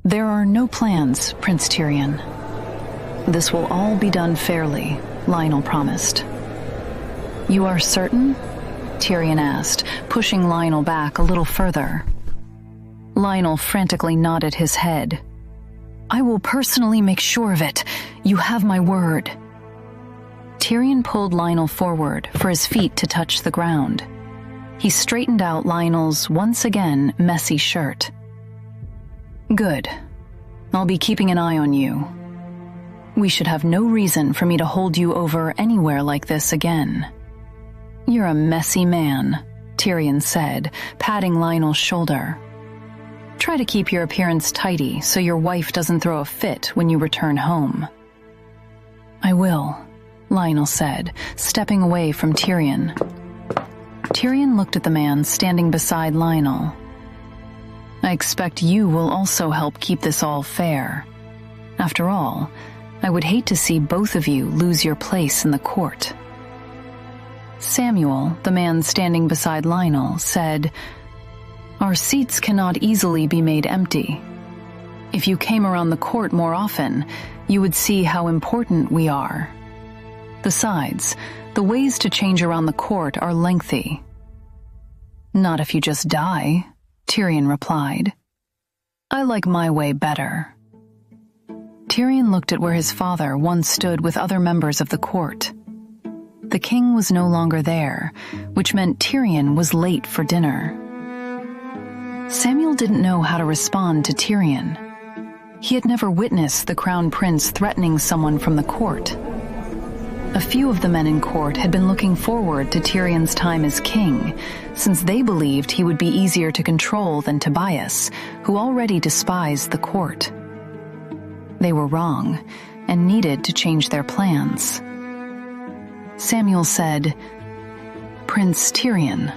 There are no plans, Prince Tyrion. This will all be done fairly, Lionel promised. You are certain? Tyrion asked, pushing Lionel back a little further. Lionel frantically nodded his head. I will personally make sure of it. You have my word. Tyrion pulled Lionel forward for his feet to touch the ground. He straightened out Lionel's once again messy shirt. Good. I'll be keeping an eye on you. We should have no reason for me to hold you over anywhere like this again. You're a messy man, Tyrion said, patting Lionel's shoulder. Try to keep your appearance tidy so your wife doesn't throw a fit when you return home. I will, Lionel said, stepping away from Tyrion. Tyrion looked at the man standing beside Lionel. I expect you will also help keep this all fair. After all, I would hate to see both of you lose your place in the court. Samuel, the man standing beside Lionel, said, Our seats cannot easily be made empty. If you came around the court more often, you would see how important we are. Besides, the ways to change around the court are lengthy. Not if you just die, Tyrion replied. I like my way better. Tyrion looked at where his father once stood with other members of the court. The king was no longer there, which meant Tyrion was late for dinner. Samuel didn't know how to respond to Tyrion. He had never witnessed the crown prince threatening someone from the court. A few of the men in court had been looking forward to Tyrion's time as king, since they believed he would be easier to control than Tobias, who already despised the court. They were wrong, and needed to change their plans. Samuel said, Prince Tyrion,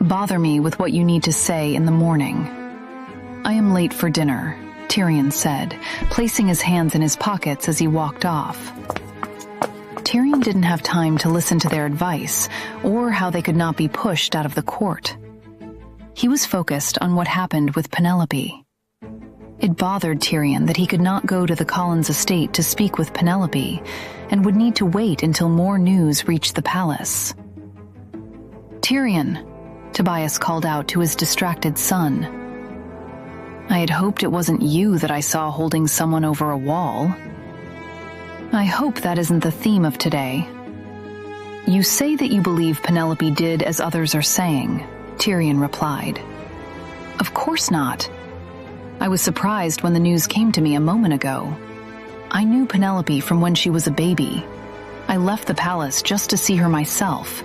bother me with what you need to say in the morning. I am late for dinner, Tyrion said, placing his hands in his pockets as he walked off. Tyrion didn't have time to listen to their advice, or how they could not be pushed out of the court. He was focused on what happened with Penelope. It bothered Tyrion that he could not go to the Collins estate to speak with Penelope, and would need to wait until more news reached the palace. Tyrion, Tobias called out to his distracted son. I had hoped it wasn't you that I saw holding someone over a wall. I hope that isn't the theme of today. You say that you believe Penelope did as others are saying, Tyrion replied. Of course not. I was surprised when the news came to me a moment ago. I knew Penelope from when she was a baby. I left the palace just to see her myself.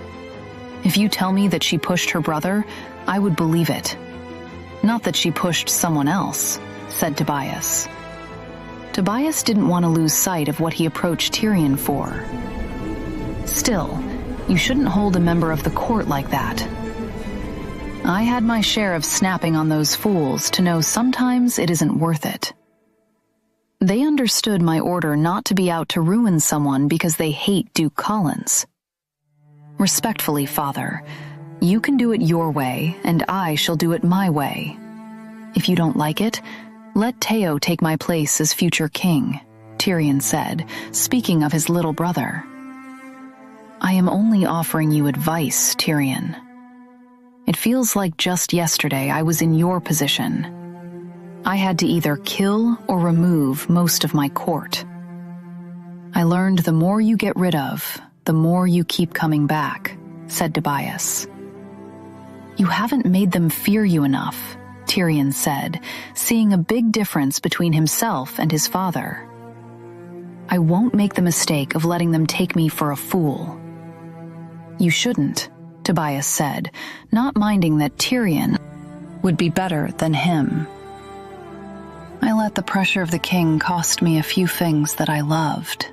If you tell me that she pushed her brother, I would believe it. Not that she pushed someone else, said Tobias. Tobias didn't want to lose sight of what he approached Tyrion for. Still, you shouldn't hold a member of the court like that. I had my share of snapping on those fools to know sometimes it isn't worth it. They understood my order not to be out to ruin someone because they hate Duke Collins. Respectfully, Father, you can do it your way, and I shall do it my way. If you don't like it, let Teo take my place as future king, Tyrion said, speaking of his little brother. I am only offering you advice, Tyrion. It feels like just yesterday I was in your position. I had to either kill or remove most of my court. I learned the more you get rid of, the more you keep coming back, said Tobias. You haven't made them fear you enough, Tyrion said, seeing a big difference between himself and his father. I won't make the mistake of letting them take me for a fool. You shouldn't, Tobias said, not minding that Tyrion would be better than him. I let the pressure of the king cost me a few things that I loved.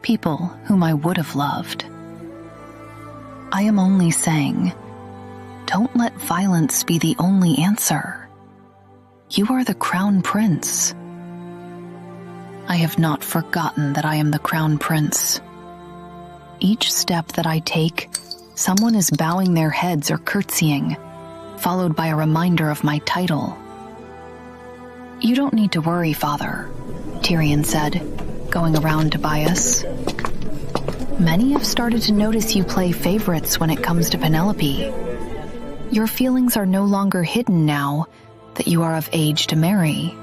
People whom I would have loved. I am only saying, don't let violence be the only answer. You are the crown prince. I have not forgotten that I am the crown prince. Each step that I take, someone is bowing their heads or curtsying, followed by a reminder of my title. You don't need to worry, Father, Tyrion said, going around Tobias. Many have started to notice you play favorites when it comes to Penelope. Your feelings are no longer hidden now that you are of age to marry,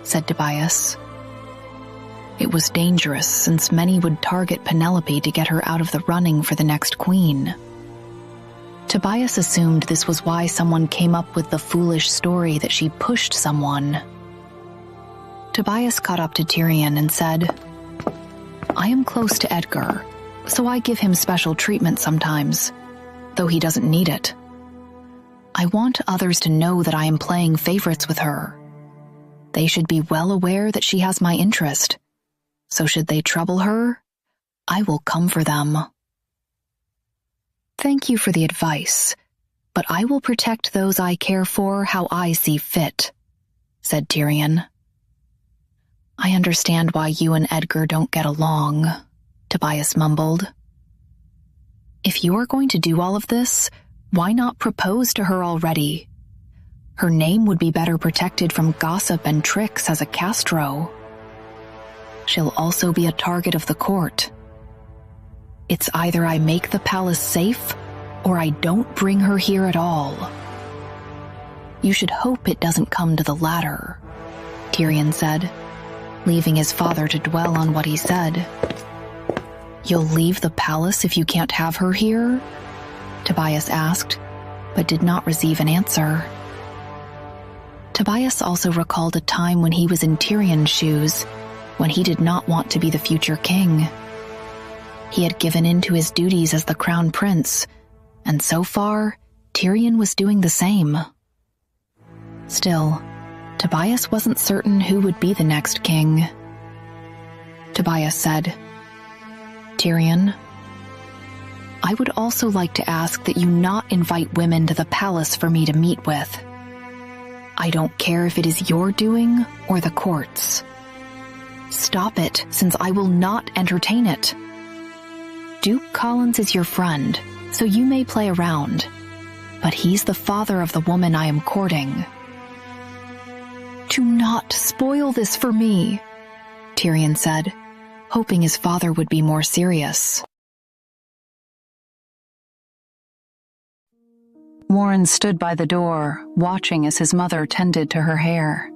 said Tobias. It was dangerous since many would target Penelope to get her out of the running for the next queen. Tobias assumed this was why someone came up with the foolish story that she pushed someone. Tobias caught up to Tyrion and said, I am close to Edgar, so I give him special treatment sometimes, though he doesn't need it. I want others to know that I am playing favorites with her. They should be well aware that she has my interest, so should they trouble her, I will come for them. Thank you for the advice, but I will protect those I care for how I see fit, said Tyrion. I understand why you and Edgar don't get along, Tobias mumbled. If you are going to do all of this, why not propose to her already? Her name would be better protected from gossip and tricks as a Castro. She'll also be a target of the court. It's either I make the palace safe, or I don't bring her here at all. You should hope it doesn't come to the latter, Tyrion said, leaving his father to dwell on what he said. You'll leave the palace if you can't have her here? Tobias asked, but did not receive an answer. Tobias also recalled a time when he was in Tyrion's shoes, when he did not want to be the future king. He had given in to his duties as the crown prince, and so far, Tyrion was doing the same. Still, Tobias wasn't certain who would be the next king. Tobias said, Tyrion, I would also like to ask that you not invite women to the palace for me to meet with. I don't care if it is your doing or the court's. Stop it, since I will not entertain it. Duke Collins is your friend, so you may play around, but he's the father of the woman I am courting. Do not spoil this for me, Tyrion said, hoping his father would be more serious. Warren stood by the door, watching as his mother tended to her hair.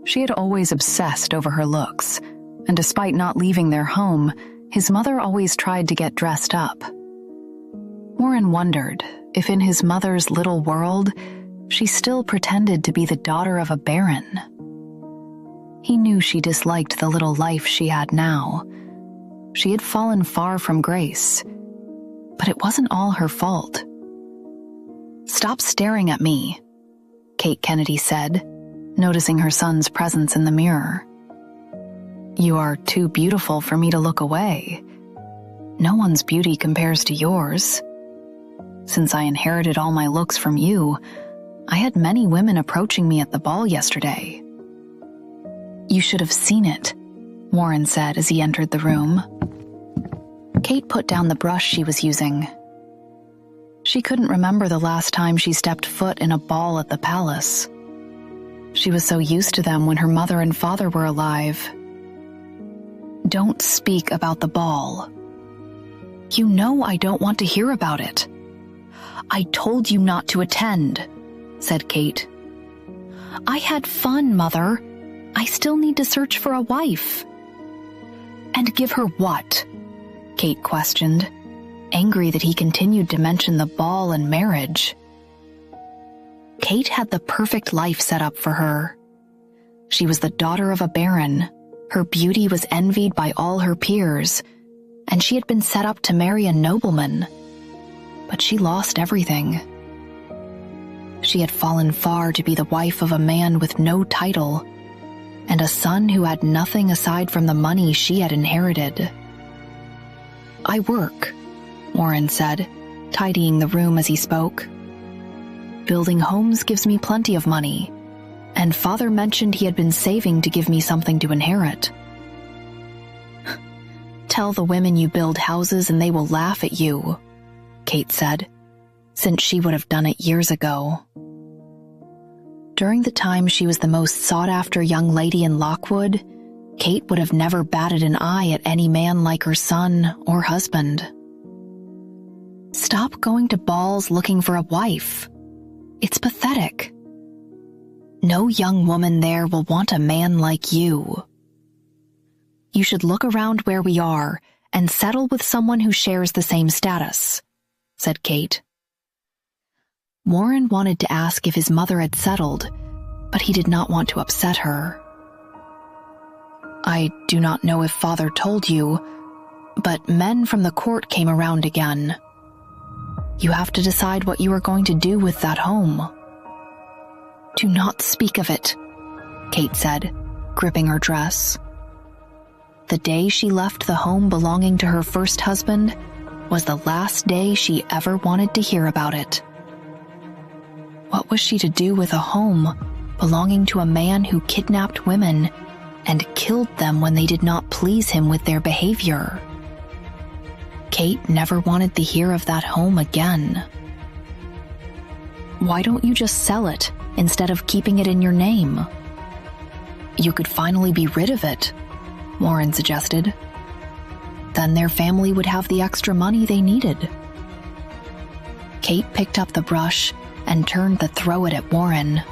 She had always obsessed over her looks, and despite not leaving their home, his mother always tried to get dressed up. Warren wondered if in his mother's little world, she still pretended to be the daughter of a baron. He knew she disliked the little life she had now. She had fallen far from grace, but it wasn't all her fault. Stop staring at me, Kate Kennedy said, noticing her son's presence in the mirror. You are too beautiful for me to look away. No one's beauty compares to yours. Since I inherited all my looks from you, I had many women approaching me at the ball yesterday. You should have seen it, Warren said as he entered the room. Kate put down the brush she was using. She couldn't remember the last time she stepped foot in a ball at the palace. She was so used to them when her mother and father were alive. Don't speak about the ball. You know I don't want to hear about it. I told you not to attend, said Kate. I had fun, Mother. I still need to search for a wife. And give her what? Kate questioned, angry that he continued to mention the ball and marriage. Kate had the perfect life set up for her. She was the daughter of a baron. Her beauty was envied by all her peers, and she had been set up to marry a nobleman. But she lost everything. She had fallen far to be the wife of a man with no title, and a son who had nothing aside from the money she had inherited. I work, Warren said, tidying the room as he spoke. Building homes gives me plenty of money, and Father mentioned he had been saving to give me something to inherit. Tell the women you build houses and they will laugh at you, Kate said, since she would have done it years ago. During the time she was the most sought-after young lady in Lockwood, Kate would have never batted an eye at any man like her son or husband. Stop going to balls looking for a wife. It's pathetic. No young woman there will want a man like you. You should look around where we are and settle with someone who shares the same status, said Kate. Warren wanted to ask if his mother had settled, but he did not want to upset her. I do not know if Father told you, but men from the court came around again. You have to decide what you are going to do with that home. Do not speak of it, Kate said, gripping her dress. The day she left the home belonging to her first husband was the last day she ever wanted to hear about it. What was she to do with a home belonging to a man who kidnapped women and killed them when they did not please him with their behavior? Kate never wanted to hear of that home again. Why don't you just sell it instead of keeping it in your name? You could finally be rid of it, Warren suggested. Then their family would have the extra money they needed. Kate picked up the brush and turned to throw it at Warren.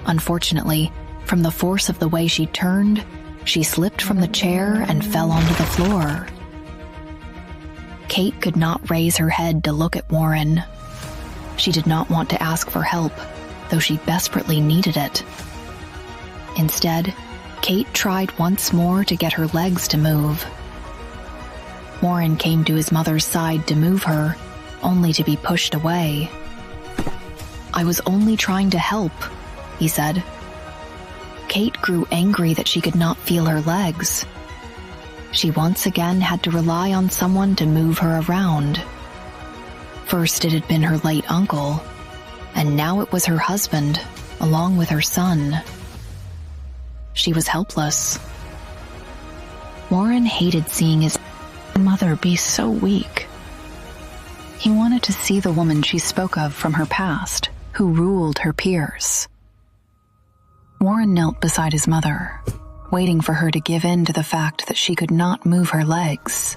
Unfortunately, from the force of the way she turned, she slipped from the chair and fell onto the floor. Kate could not raise her head to look at Warren. She did not want to ask for help, though she desperately needed it. Instead, Kate tried once more to get her legs to move. Warren came to his mother's side to move her, only to be pushed away. I was only trying to help, he said. Kate grew angry that she could not feel her legs. She once again had to rely on someone to move her around. First it had been her late uncle, and now it was her husband, along with her son. She was helpless. Warren hated seeing his mother be so weak. He wanted to see the woman she spoke of from her past, who ruled her peers. Warren knelt beside his mother, waiting for her to give in to the fact that she could not move her legs.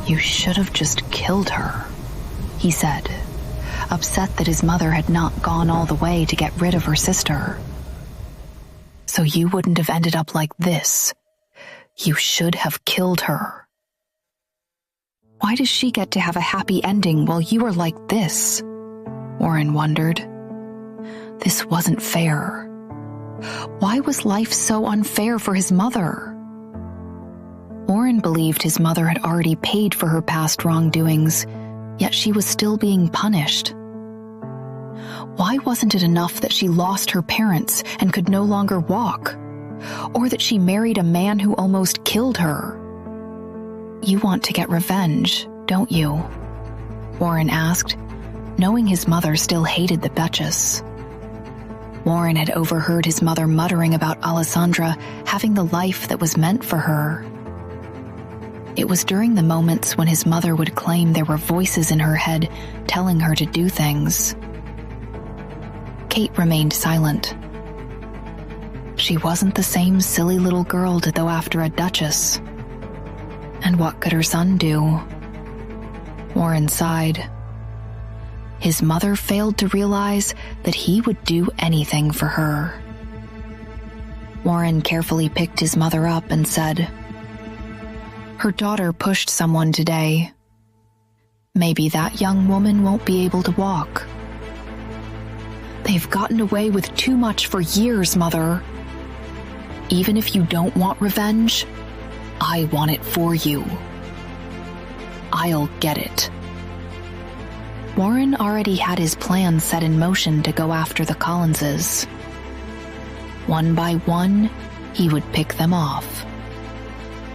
You should have just killed her, he said, upset that his mother had not gone all the way to get rid of her sister. So you wouldn't have ended up like this. You should have killed her. Why does she get to have a happy ending while you are like this? Warren wondered. This wasn't fair. Why was life so unfair for his mother? Warren believed his mother had already paid for her past wrongdoings, yet she was still being punished. Why wasn't it enough that she lost her parents and could no longer walk? Or that she married a man who almost killed her? You want to get revenge, don't you? Warren asked, knowing his mother still hated the Duchess. Warren had overheard his mother muttering about Alessandra having the life that was meant for her. It was during the moments when his mother would claim there were voices in her head telling her to do things. Kate remained silent. She wasn't the same silly little girl to go after a duchess. And what could her son do? Warren sighed. His mother failed to realize that he would do anything for her. Warren carefully picked his mother up and said, "Her daughter pushed someone today. Maybe that young woman won't be able to walk. They've gotten away with too much for years, Mother. Even if you don't want revenge, I want it for you. I'll get it." Warren already had his plan set in motion to go after the Collinses. One by one, he would pick them off.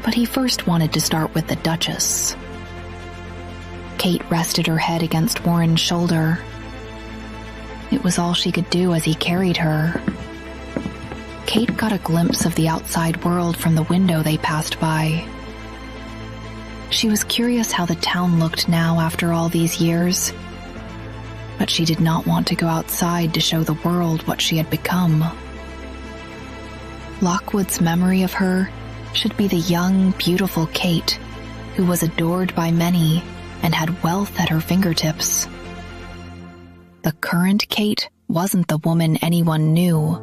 But he first wanted to start with the Duchess. Kate rested her head against Warren's shoulder. It was all she could do as he carried her. Kate got a glimpse of the outside world from the window they passed by. She was curious how the town looked now after all these years. but she did not want to go outside to show the world what she had become. Lockwood's memory of her should be the young, beautiful Kate, who was adored by many and had wealth at her fingertips. The current Kate wasn't the woman anyone knew,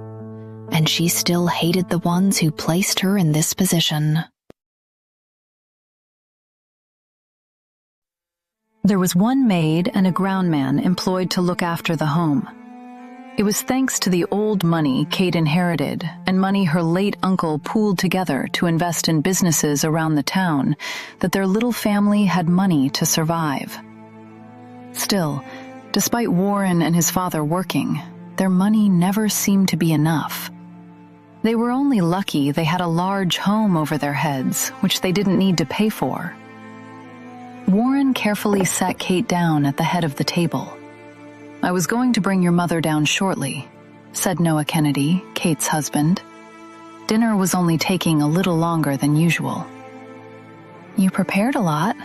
and she still hated the ones who placed her in this position. There was one maid and a groundman employed to look after the home. It was thanks to the old money Kate inherited and money her late uncle pooled together to invest in businesses around the town that their little family had money to survive. Still, despite Warren and his father working, their money never seemed to be enough. They were only lucky they had a large home over their heads, which they didn't need to pay for. Warren carefully sat Kate down at the head of the table. "I was going to bring your mother down shortly," said Noah Kennedy, Kate's husband. Dinner was only taking a little longer than usual. "You prepared a lot,"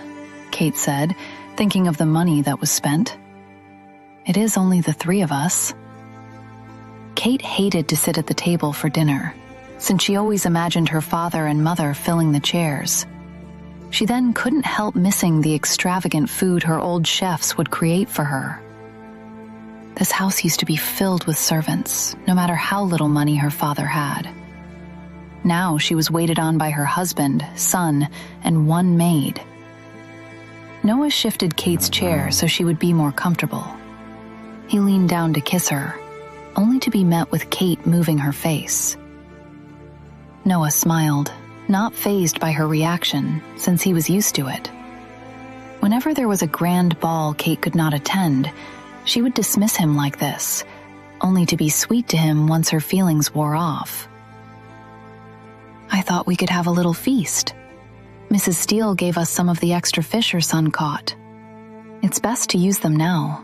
Kate said, thinking of the money that was spent. "It is only the three of us." Kate hated to sit at the table for dinner, since she always imagined her father and mother filling the chairs. She then couldn't help missing the extravagant food her old chefs would create for her. This house used to be filled with servants, no matter how little money her father had. Now she was waited on by her husband, son, and one maid. Noah shifted Kate's chair so she would be more comfortable. He leaned down to kiss her, only to be met with Kate moving her face. Noah smiled, not fazed by her reaction, since he was used to it. Whenever there was a grand ball Kate could not attend, she would dismiss him like this, only to be sweet to him once her feelings wore off. "I thought we could have a little feast. Mrs. Steele gave us some of the extra fish her son caught. It's best to use them now."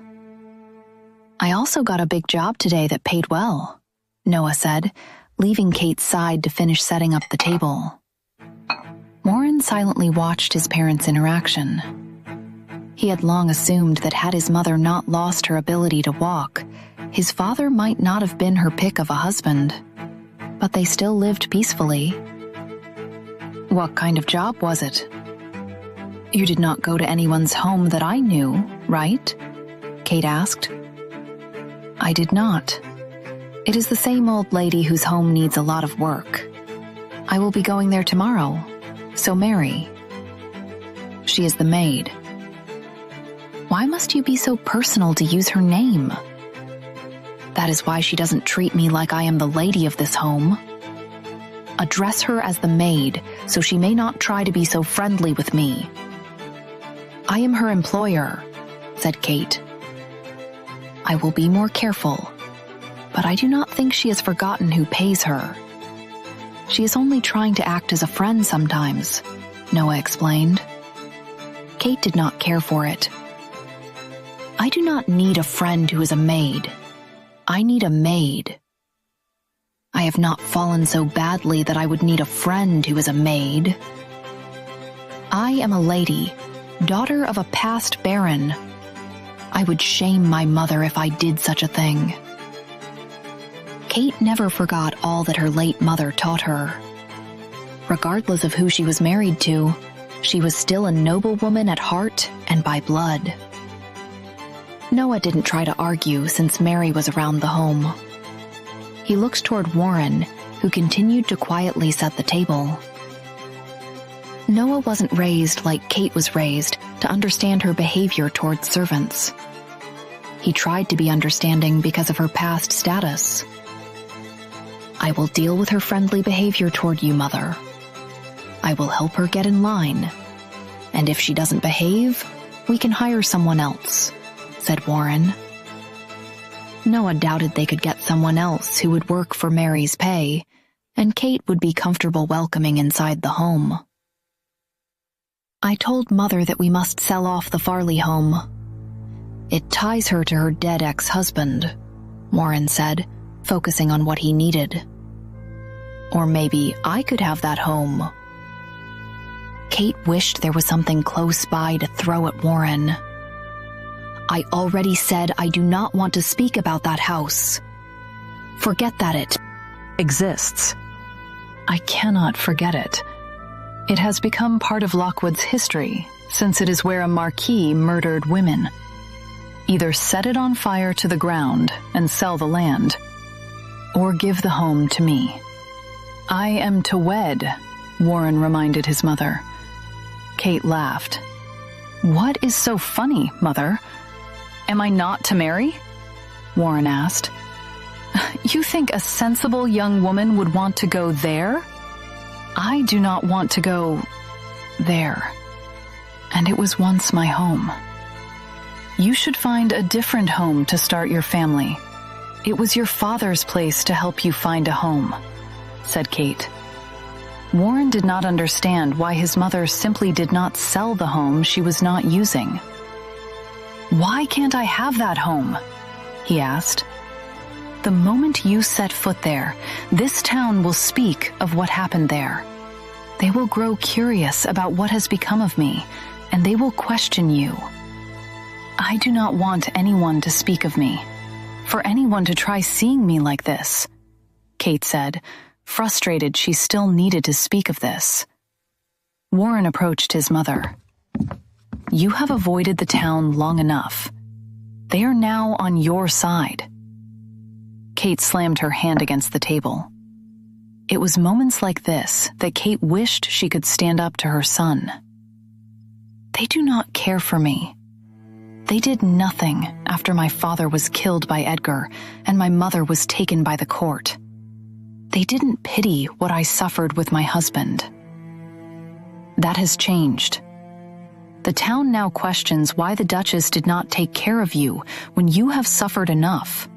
"I also got a big job today that paid well," Noah said, leaving Kate's side to finish setting up the table. Warren silently watched his parents' interaction. He had long assumed that had his mother not lost her ability to walk, his father might not have been her pick of a husband. But they still lived peacefully. "What kind of job was it?" "You did not go to anyone's home that I knew, right?" Kate asked. "I did not. It is the same old lady whose home needs a lot of work. I will be going there tomorrow, so Mary. She is the maid." "Why must you be so personal to use her name?" "That is why she doesn't treat me like I am the lady of this home. Address her as the maid, so she may not try to be so friendly with me." "I am her employer," said Kate. "I will be more careful, but I do not think she has forgotten who pays her. She is only trying to act as a friend sometimes," Noah explained. Kate did not care for it. "I do not need a friend who is a maid. I need a maid. I have not fallen so badly that I would need a friend who is a maid. I am a lady, daughter of a past baron. I would shame my mother if I did such a thing." Kate never forgot all that her late mother taught her. Regardless of who she was married to, she was still a noble woman at heart and by blood. Noah didn't try to argue since Mary was around the home. He looked toward Warren, who continued to quietly set the table. Noah wasn't raised like Kate was raised to understand her behavior towards servants. He tried to be understanding because of her past status. "I will deal with her friendly behavior toward you, Mother. I will help her get in line. And if she doesn't behave, we can hire someone else," said Warren. Noah doubted they could get someone else who would work for Mary's pay, and Kate would be comfortable welcoming inside the home. "I told Mother that we must sell off the Farley home. It ties her to her dead ex-husband," Warren said, focusing on what he needed. "Or maybe I could have that home." Kate wished there was something close by to throw at Warren. I already said I do not want to speak about that house. Forget that it exists. I cannot forget it. It has become part of Lockwood's history, since it is where a marquis murdered women. Either set it on fire to the ground and sell the land, or give the home to me. I am to wed, Warren reminded his mother. Kate laughed. What is so funny, Mother? Am I not to marry? Warren asked. You think a sensible young woman would want to go there? I do not want to go there. And it was once my home. You should find a different home to start your family. It was your father's place to help you find a home, said Kate. Warren did not understand why his mother simply did not sell the home she was not using. Why can't I have that home? He asked. The moment you set foot there, this town will speak of what happened there. They will grow curious about what has become of me, and they will question you. I do not want anyone to speak of me, for anyone to try seeing me like this, Kate said, frustrated she still needed to speak of this. Warren approached his mother. You have avoided the town long enough. They are now on your side. Kate slammed her hand against the table. It was moments like this that Kate wished she could stand up to her son. They do not care for me. They did nothing after my father was killed by Edgar and my mother was taken by the court. They didn't pity what I suffered with my husband. That has changed. The town now questions why the Duchess did not take care of you when you have suffered enough.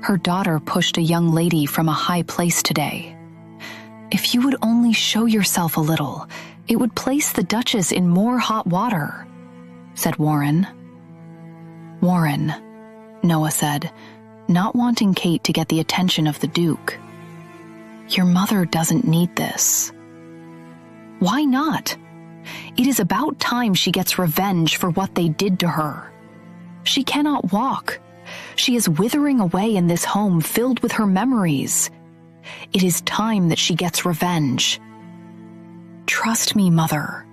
Her daughter pushed a young lady from a high place today. If you would only show yourself a little, it would place the Duchess in more hot water, said Warren. Warren, Noah said, not wanting Kate to get the attention of the Duke. Your mother doesn't need this. Why not? It is about time she gets revenge for what they did to her. She cannot walk. She is withering away in this home filled with her memories. It is time that she gets revenge. Trust me, Mother,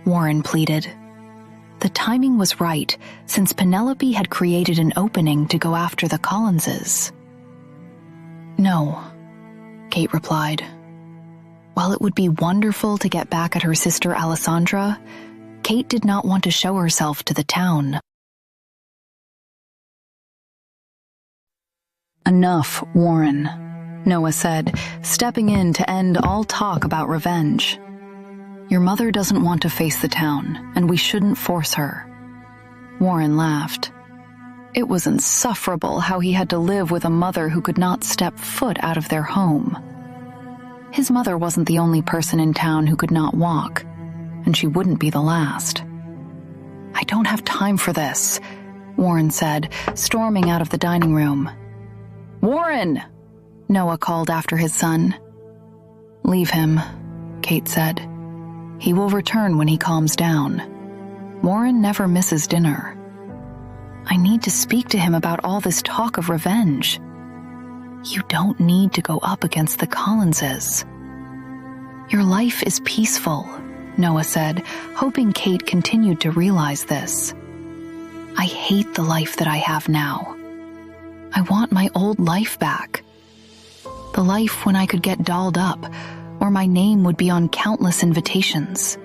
Warren pleaded. The timing was right, since Penelope had created an opening to go after the Collinses. No, Kate replied. While it would be wonderful to get back at her sister Alessandra, Kate did not want to show herself to the town. Enough, Warren, Noah said, stepping in to end all talk about revenge. Your mother doesn't want to face the town, and we shouldn't force her. Warren laughed. It was insufferable how he had to live with a mother who could not step foot out of their home. His mother wasn't the only person in town who could not walk, and she wouldn't be the last. I don't have time for this, Warren said, storming out of the dining room. Warren! Noah called after his son. Leave him, Kate said. He will return when he calms down. Warren never misses dinner. I need to speak to him about all this talk of revenge. You don't need to go up against the Collinses. Your life is peaceful, Noah said, hoping Kate continued to realize this. I hate the life that I have now. I want my old life back. The life when I could get dolled up, or my name would be on countless invitations.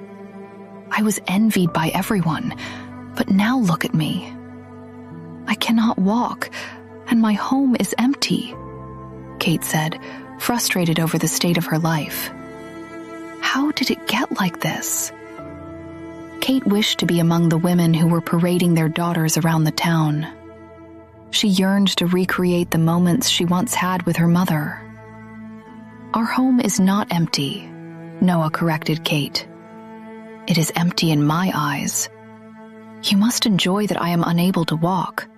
I was envied by everyone, but now look at me. I cannot walk, and my home is empty, Kate said, frustrated over the state of her life. How did it get like this? Kate wished to be among the women who were parading their daughters around the town. She yearned to recreate the moments she once had with her mother. Our home is not empty, Noah corrected Kate. It is empty in my eyes. You must enjoy that I am unable to walk.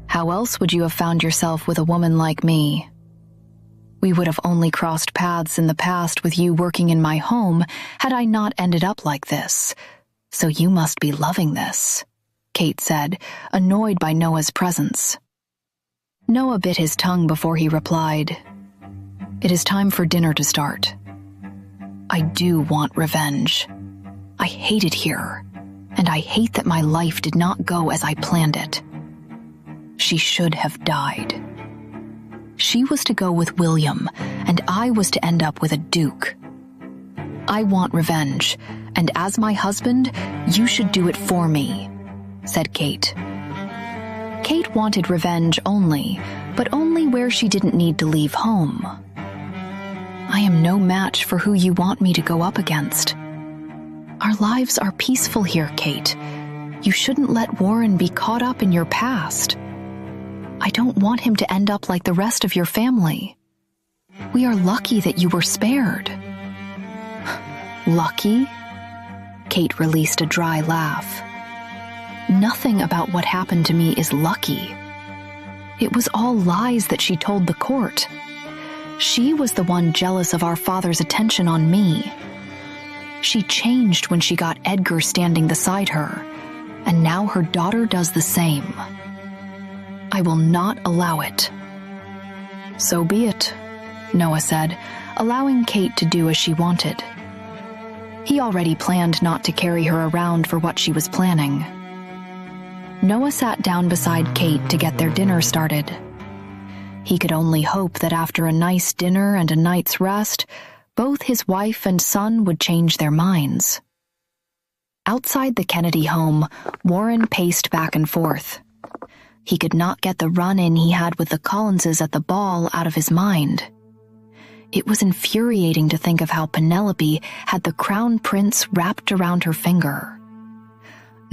How else would you have found yourself with a woman like me? We would have only crossed paths in the past with you working in my home had I not ended up like this. So you must be loving this, Kate said, annoyed by Noah's presence. Noah bit his tongue before he replied, "It is time for dinner to start. I do want revenge. I hate it here, and I hate that my life did not go as I planned it. She should have died. She was to go with William, and I was to end up with a duke. I want revenge, and as my husband, you should do it for me," said Kate. Kate wanted revenge only, but only where she didn't need to leave home. "I am no match for who you want me to go up against. Our lives are peaceful here, Kate. You shouldn't let Warren be caught up in your past. I don't want him to end up like the rest of your family. We are lucky that you were spared." "Lucky?" Kate released a dry laugh. "Nothing about what happened to me is lucky. It was all lies that she told the court. She was the one jealous of our father's attention on me. She changed when she got Edgar standing beside her, and now her daughter does the same. I will not allow it." "So be it," Noah said, allowing Kate to do as she wanted. He already planned not to carry her around for what she was planning. Noah sat down beside Kate to get their dinner started. He could only hope that after a nice dinner and a night's rest, both his wife and son would change their minds. Outside the Kennedy home, Warren paced back and forth. He could not get the run-in he had with the Collinses at the ball out of his mind. It was infuriating to think of how Penelope had the crown prince wrapped around her finger.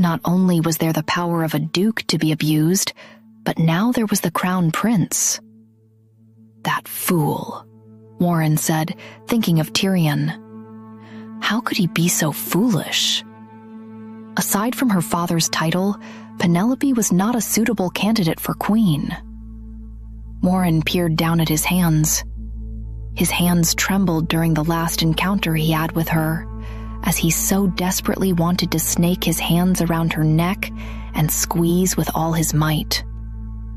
Not only was there the power of a duke to be abused, but now there was the crown prince. "That fool," Warren said, thinking of Tyrion. How could he be so foolish? Aside from her father's title, Penelope was not a suitable candidate for queen. Warren peered down at his hands. His hands trembled during the last encounter he had with her, as he so desperately wanted to snake his hands around her neck and squeeze with all his might.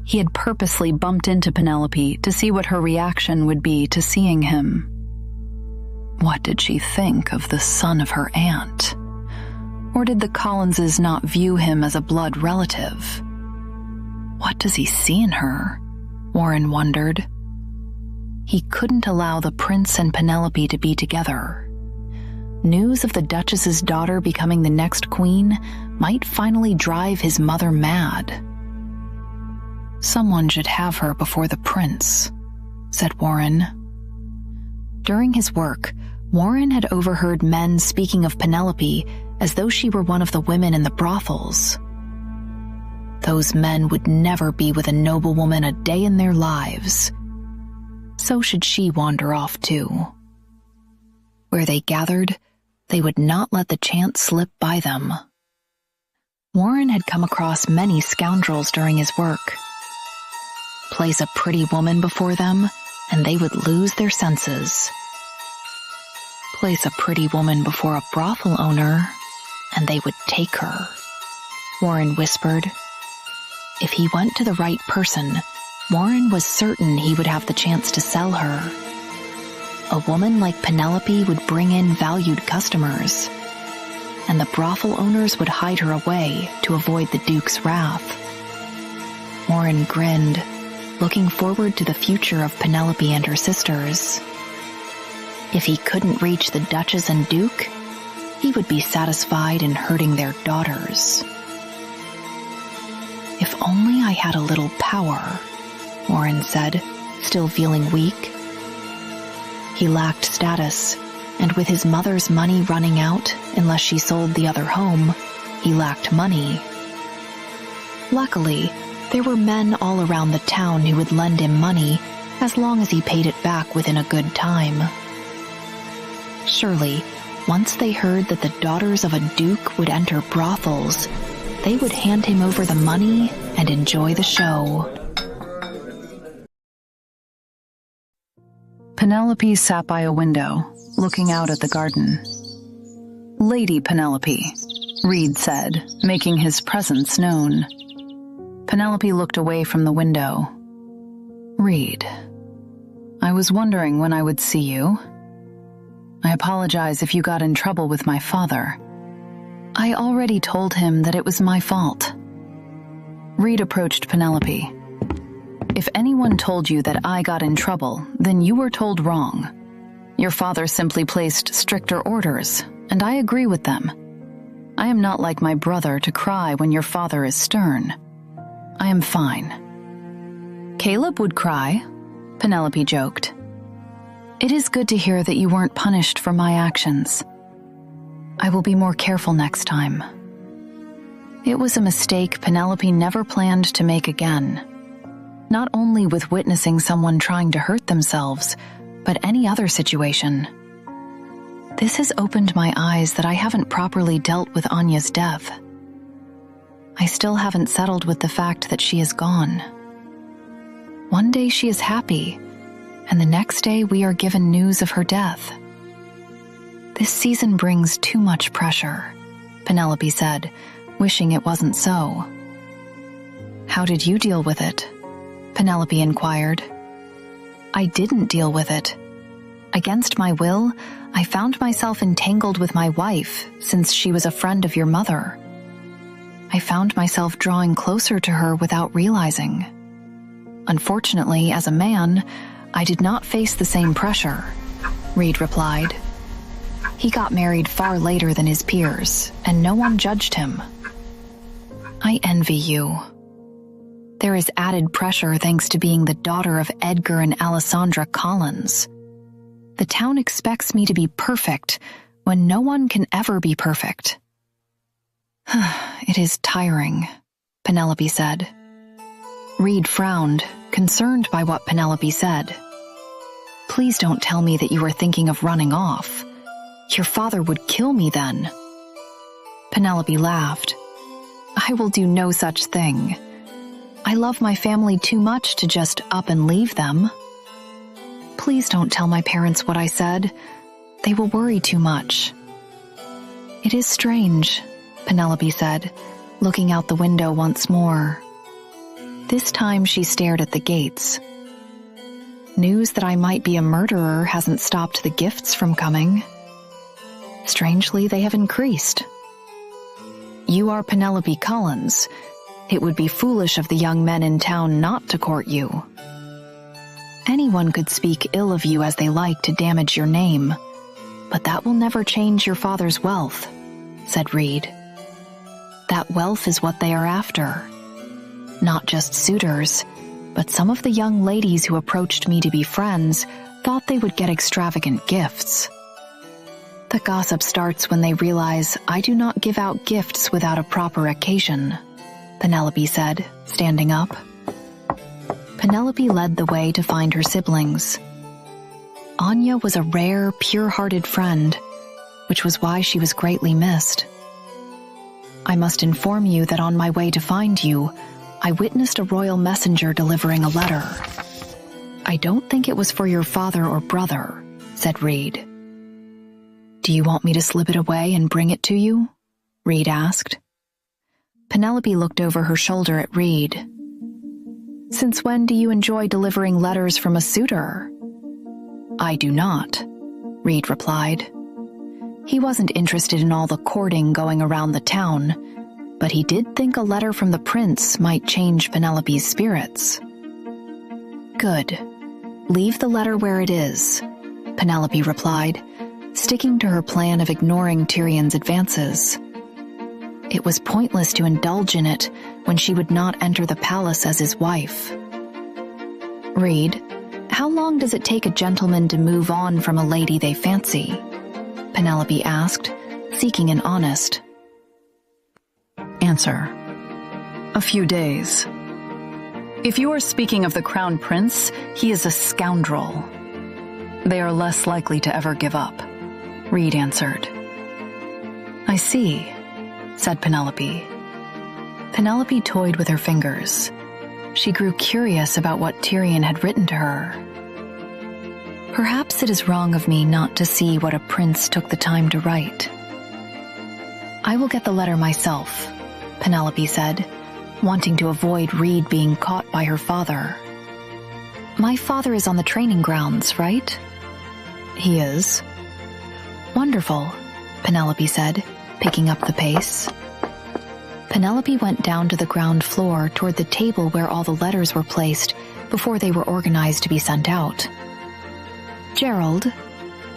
He had purposely bumped into Penelope to see what her reaction would be to seeing him. What did she think of the son of her aunt? Or did the Collinses not view him as a blood relative? What does he see in her? Warren wondered. He couldn't allow the prince and Penelope to be together. News of the Duchess's daughter becoming the next queen might finally drive his mother mad. "Someone should have her before the prince," said Warren. During his work, Warren had overheard men speaking of Penelope as though she were one of the women in the brothels. Those men would never be with a noblewoman a day in their lives. So should she wander off too. Where they gathered, they would not let the chance slip by them. Warren had come across many scoundrels during his work. Place a pretty woman before them, and they would lose their senses. Place a pretty woman before a brothel owner, and they would take her, Warren whispered. If he went to the right person, Warren was certain he would have the chance to sell her. A woman like Penelope would bring in valued customers, and the brothel owners would hide her away to avoid the Duke's wrath. Warren grinned, looking forward to the future of Penelope and her sisters. If he couldn't reach the Duchess and Duke, he would be satisfied in hurting their daughters. If only I had a little power, Warren said, still feeling weak. He lacked status, and with his mother's money running out unless she sold the other home, he lacked money. Luckily, there were men all around the town who would lend him money as long as he paid it back within a good time. Surely, once they heard that the daughters of a duke would enter brothels, they would hand him over the money and enjoy the show. Penelope sat by a window, looking out at the garden. "Lady Penelope," Reed said, making his presence known. Penelope looked away from the window. Reed, I was wondering when I would see you. I apologize if you got in trouble with my father. I already told him that it was my fault. Reed approached Penelope. If anyone told you that I got in trouble, then you were told wrong. Your father simply placed stricter orders, and I agree with them. I am not like my brother to cry when your father is stern. I am fine. Caleb would cry, Penelope joked. It is good to hear that you weren't punished for my actions. I will be more careful next time. It was a mistake Penelope never planned to make again. Not only with witnessing someone trying to hurt themselves, but any other situation. This has opened my eyes that I haven't properly dealt with Anya's death. I still haven't settled with the fact that she is gone. One day she is happy, and the next day we are given news of her death. This season brings too much pressure, Penelope said, wishing it wasn't so. How did you deal with it? Penelope inquired. I didn't deal with it. Against my will, I found myself entangled with my wife since she was a friend of your mother. I found myself drawing closer to her without realizing. Unfortunately, as a man, I did not face the same pressure, Reed replied. He got married far later than his peers, and no one judged him. I envy you. There is added pressure thanks to being the daughter of Edgar and Alessandra Collins. The town expects me to be perfect when no one can ever be perfect. It is tiring, Penelope said. Reed frowned, concerned by what Penelope said. Please don't tell me that you are thinking of running off. Your father would kill me then. Penelope laughed. I will do no such thing. I love my family too much to just up and leave them. Please don't tell my parents what I said. They will worry too much. It is strange, Penelope said, looking out the window once more. This time she stared at the gates. News that I might be a murderer hasn't stopped the gifts from coming. Strangely, they have increased. You are Penelope Collins. It would be foolish of the young men in town not to court you. Anyone could speak ill of you as they like to damage your name, but that will never change your father's wealth, said Reed. That wealth is what they are after. Not just suitors, but some of the young ladies who approached me to be friends thought they would get extravagant gifts. The gossip starts when they realize I do not give out gifts without a proper occasion, Penelope said, standing up. Penelope led the way to find her siblings. Anya was a rare, pure-hearted friend, which was why she was greatly missed. I must inform you that on my way to find you, I witnessed a royal messenger delivering a letter. I don't think it was for your father or brother, said Reed. Do you want me to slip it away and bring it to you? Reed asked. Penelope looked over her shoulder at Reed. Since when do you enjoy delivering letters from a suitor? I do not, Reed replied. He wasn't interested in all the courting going around the town, but he did think a letter from the prince might change Penelope's spirits. Good. Leave the letter where it is, Penelope replied, sticking to her plan of ignoring Tyrion's advances. It was pointless to indulge in it when she would not enter the palace as his wife. Reed, how long does it take a gentleman to move on from a lady they fancy? Penelope asked, seeking an honest answer. A few days. If you are speaking of the crown prince, he is a scoundrel. They are less likely to ever give up, Reed answered. I see, said Penelope. Penelope toyed with her fingers. She grew curious about what Tyrion had written to her. Perhaps it is wrong of me not to see what a prince took the time to write. I will get the letter myself, Penelope said, wanting to avoid Reed being caught by her father. My father is on the training grounds, right? He is. Wonderful, Penelope said, picking up the pace. Penelope went down to the ground floor toward the table where all the letters were placed before they were organized to be sent out. Gerald,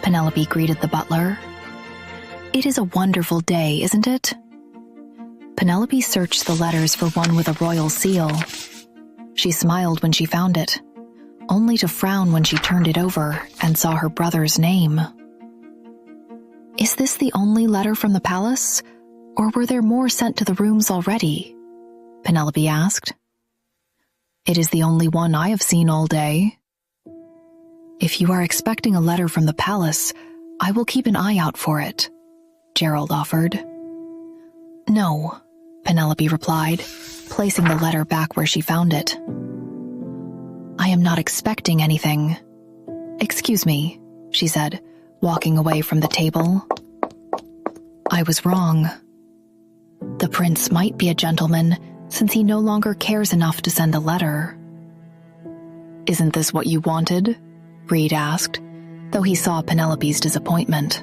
Penelope greeted the butler. It is a wonderful day, isn't it? Penelope searched the letters for one with a royal seal. She smiled when she found it, only to frown when she turned it over and saw her brother's name. Is this the only letter from the palace, or were there more sent to the rooms already? Penelope asked. It is the only one I have seen all day. If you are expecting a letter from the palace, I will keep an eye out for it, Gerald offered. No, Penelope replied, placing the letter back where she found it. I am not expecting anything. Excuse me, she said, walking away from the table. I was wrong. The prince might be a gentleman since he no longer cares enough to send a letter. Isn't this what you wanted? Reed asked, though he saw Penelope's disappointment.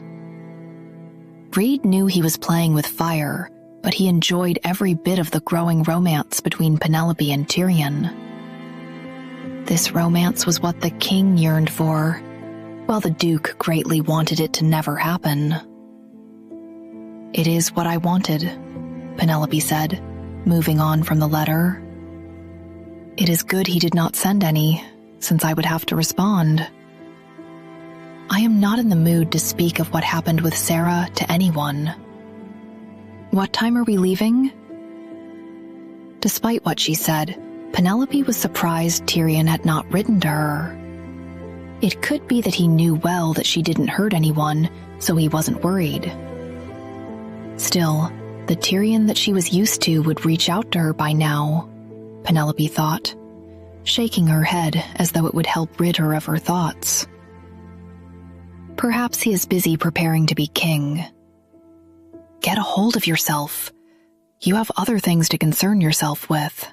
Reed knew he was playing with fire, but he enjoyed every bit of the growing romance between Penelope and Tyrion. This romance was what the king yearned for, while the duke greatly wanted it to never happen. It is what I wanted, Penelope said, moving on from the letter. It is good he did not send any, since I would have to respond. I am not in the mood to speak of what happened with Sarah to anyone. What time are we leaving? Despite what she said, Penelope was surprised Tyrion had not written to her. It could be that he knew well that she didn't hurt anyone, so he wasn't worried. Still, the Tyrion that she was used to would reach out to her by now, Penelope thought, shaking her head as though it would help rid her of her thoughts. Perhaps he is busy preparing to be king. Get a hold of yourself. You have other things to concern yourself with.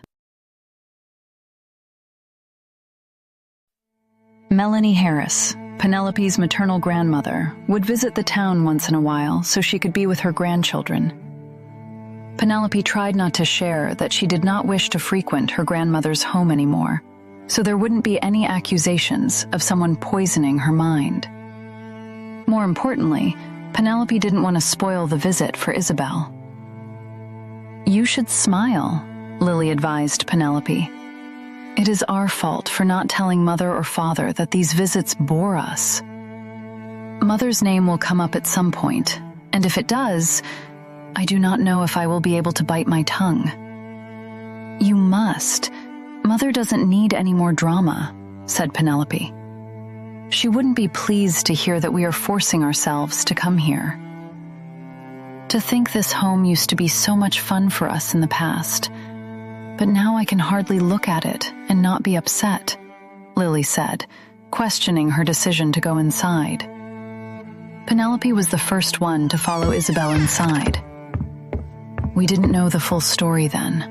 Melanie Harris, Penelope's maternal grandmother, would visit the town once in a while so she could be with her grandchildren. Penelope tried not to share that she did not wish to frequent her grandmother's home anymore, so there wouldn't be any accusations of someone poisoning her mind. More importantly, Penelope didn't want to spoil the visit for Isabel. You should smile, Lily advised Penelope. It is our fault for not telling Mother or Father that these visits bore us. Mother's name will come up at some point, and if it does, I do not know if I will be able to bite my tongue. You must. Mother doesn't need any more drama, said Penelope. She wouldn't be pleased to hear that we are forcing ourselves to come here. To think this home used to be so much fun for us in the past, but now I can hardly look at it and not be upset, Lily said, questioning her decision to go inside. Penelope was the first one to follow Isabel inside. We didn't know the full story then.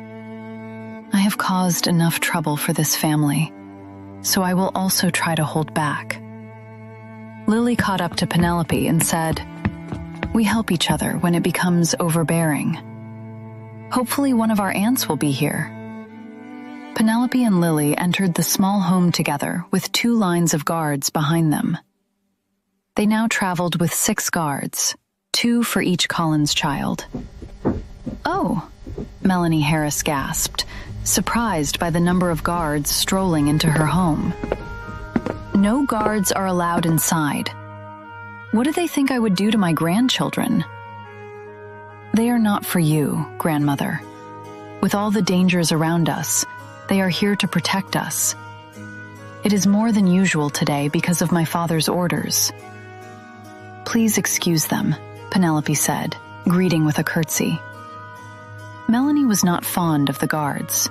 I have caused enough trouble for this family, so I will also try to hold back. Lily caught up to Penelope and said, We help each other when it becomes overbearing. Hopefully one of our aunts will be here. Penelope and Lily entered the small home together with 2 lines of guards behind them. They now traveled with 6 guards, 2 for each Collins child. Oh, Melanie Harris gasped, surprised by the number of guards strolling into her home. No guards are allowed inside. What do they think I would do to my grandchildren? They are not for you, grandmother. With all the dangers around us, they are here to protect us. It is more than usual today because of my father's orders. Please excuse them, Penelope said, greeting with a curtsy. Melanie was not fond of the guards.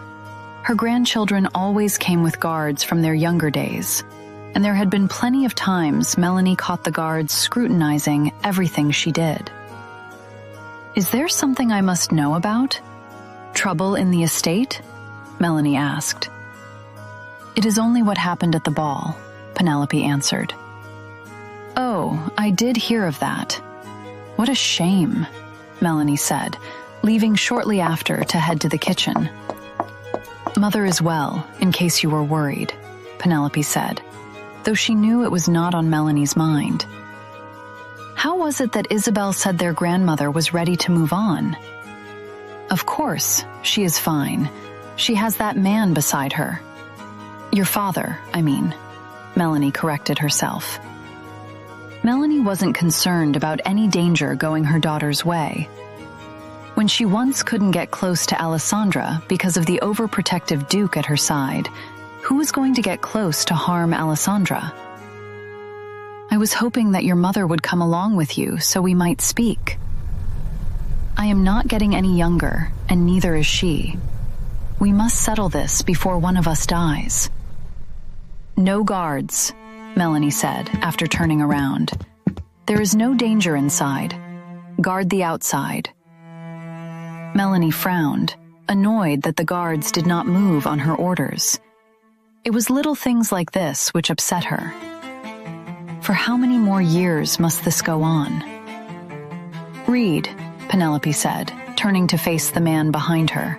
Her grandchildren always came with guards from their younger days, and there had been plenty of times Melanie caught the guards scrutinizing everything she did. Is there something I must know about? Trouble in the estate? Melanie asked. It is only what happened at the ball, Penelope answered. Oh, I did hear of that. What a shame, Melanie said, leaving shortly after to head to the kitchen. Mother is well, in case you were worried, Penelope said, though she knew it was not on Melanie's mind. How was it that Isabel said their grandmother was ready to move on? Of course, she is fine. She has that man beside her. Your father, I mean, Melanie corrected herself. Melanie wasn't concerned about any danger going her daughter's way. When she once couldn't get close to Alessandra because of the overprotective Duke at her side, who was going to get close to harm Alessandra? I was hoping that your mother would come along with you so we might speak. I am not getting any younger, and neither is she. We must settle this before one of us dies. No guards, Melanie said after turning around. There is no danger inside. Guard the outside. Melanie frowned, annoyed that the guards did not move on her orders. It was little things like this which upset her. For how many more years must this go on? Read, Penelope said, turning to face the man behind her.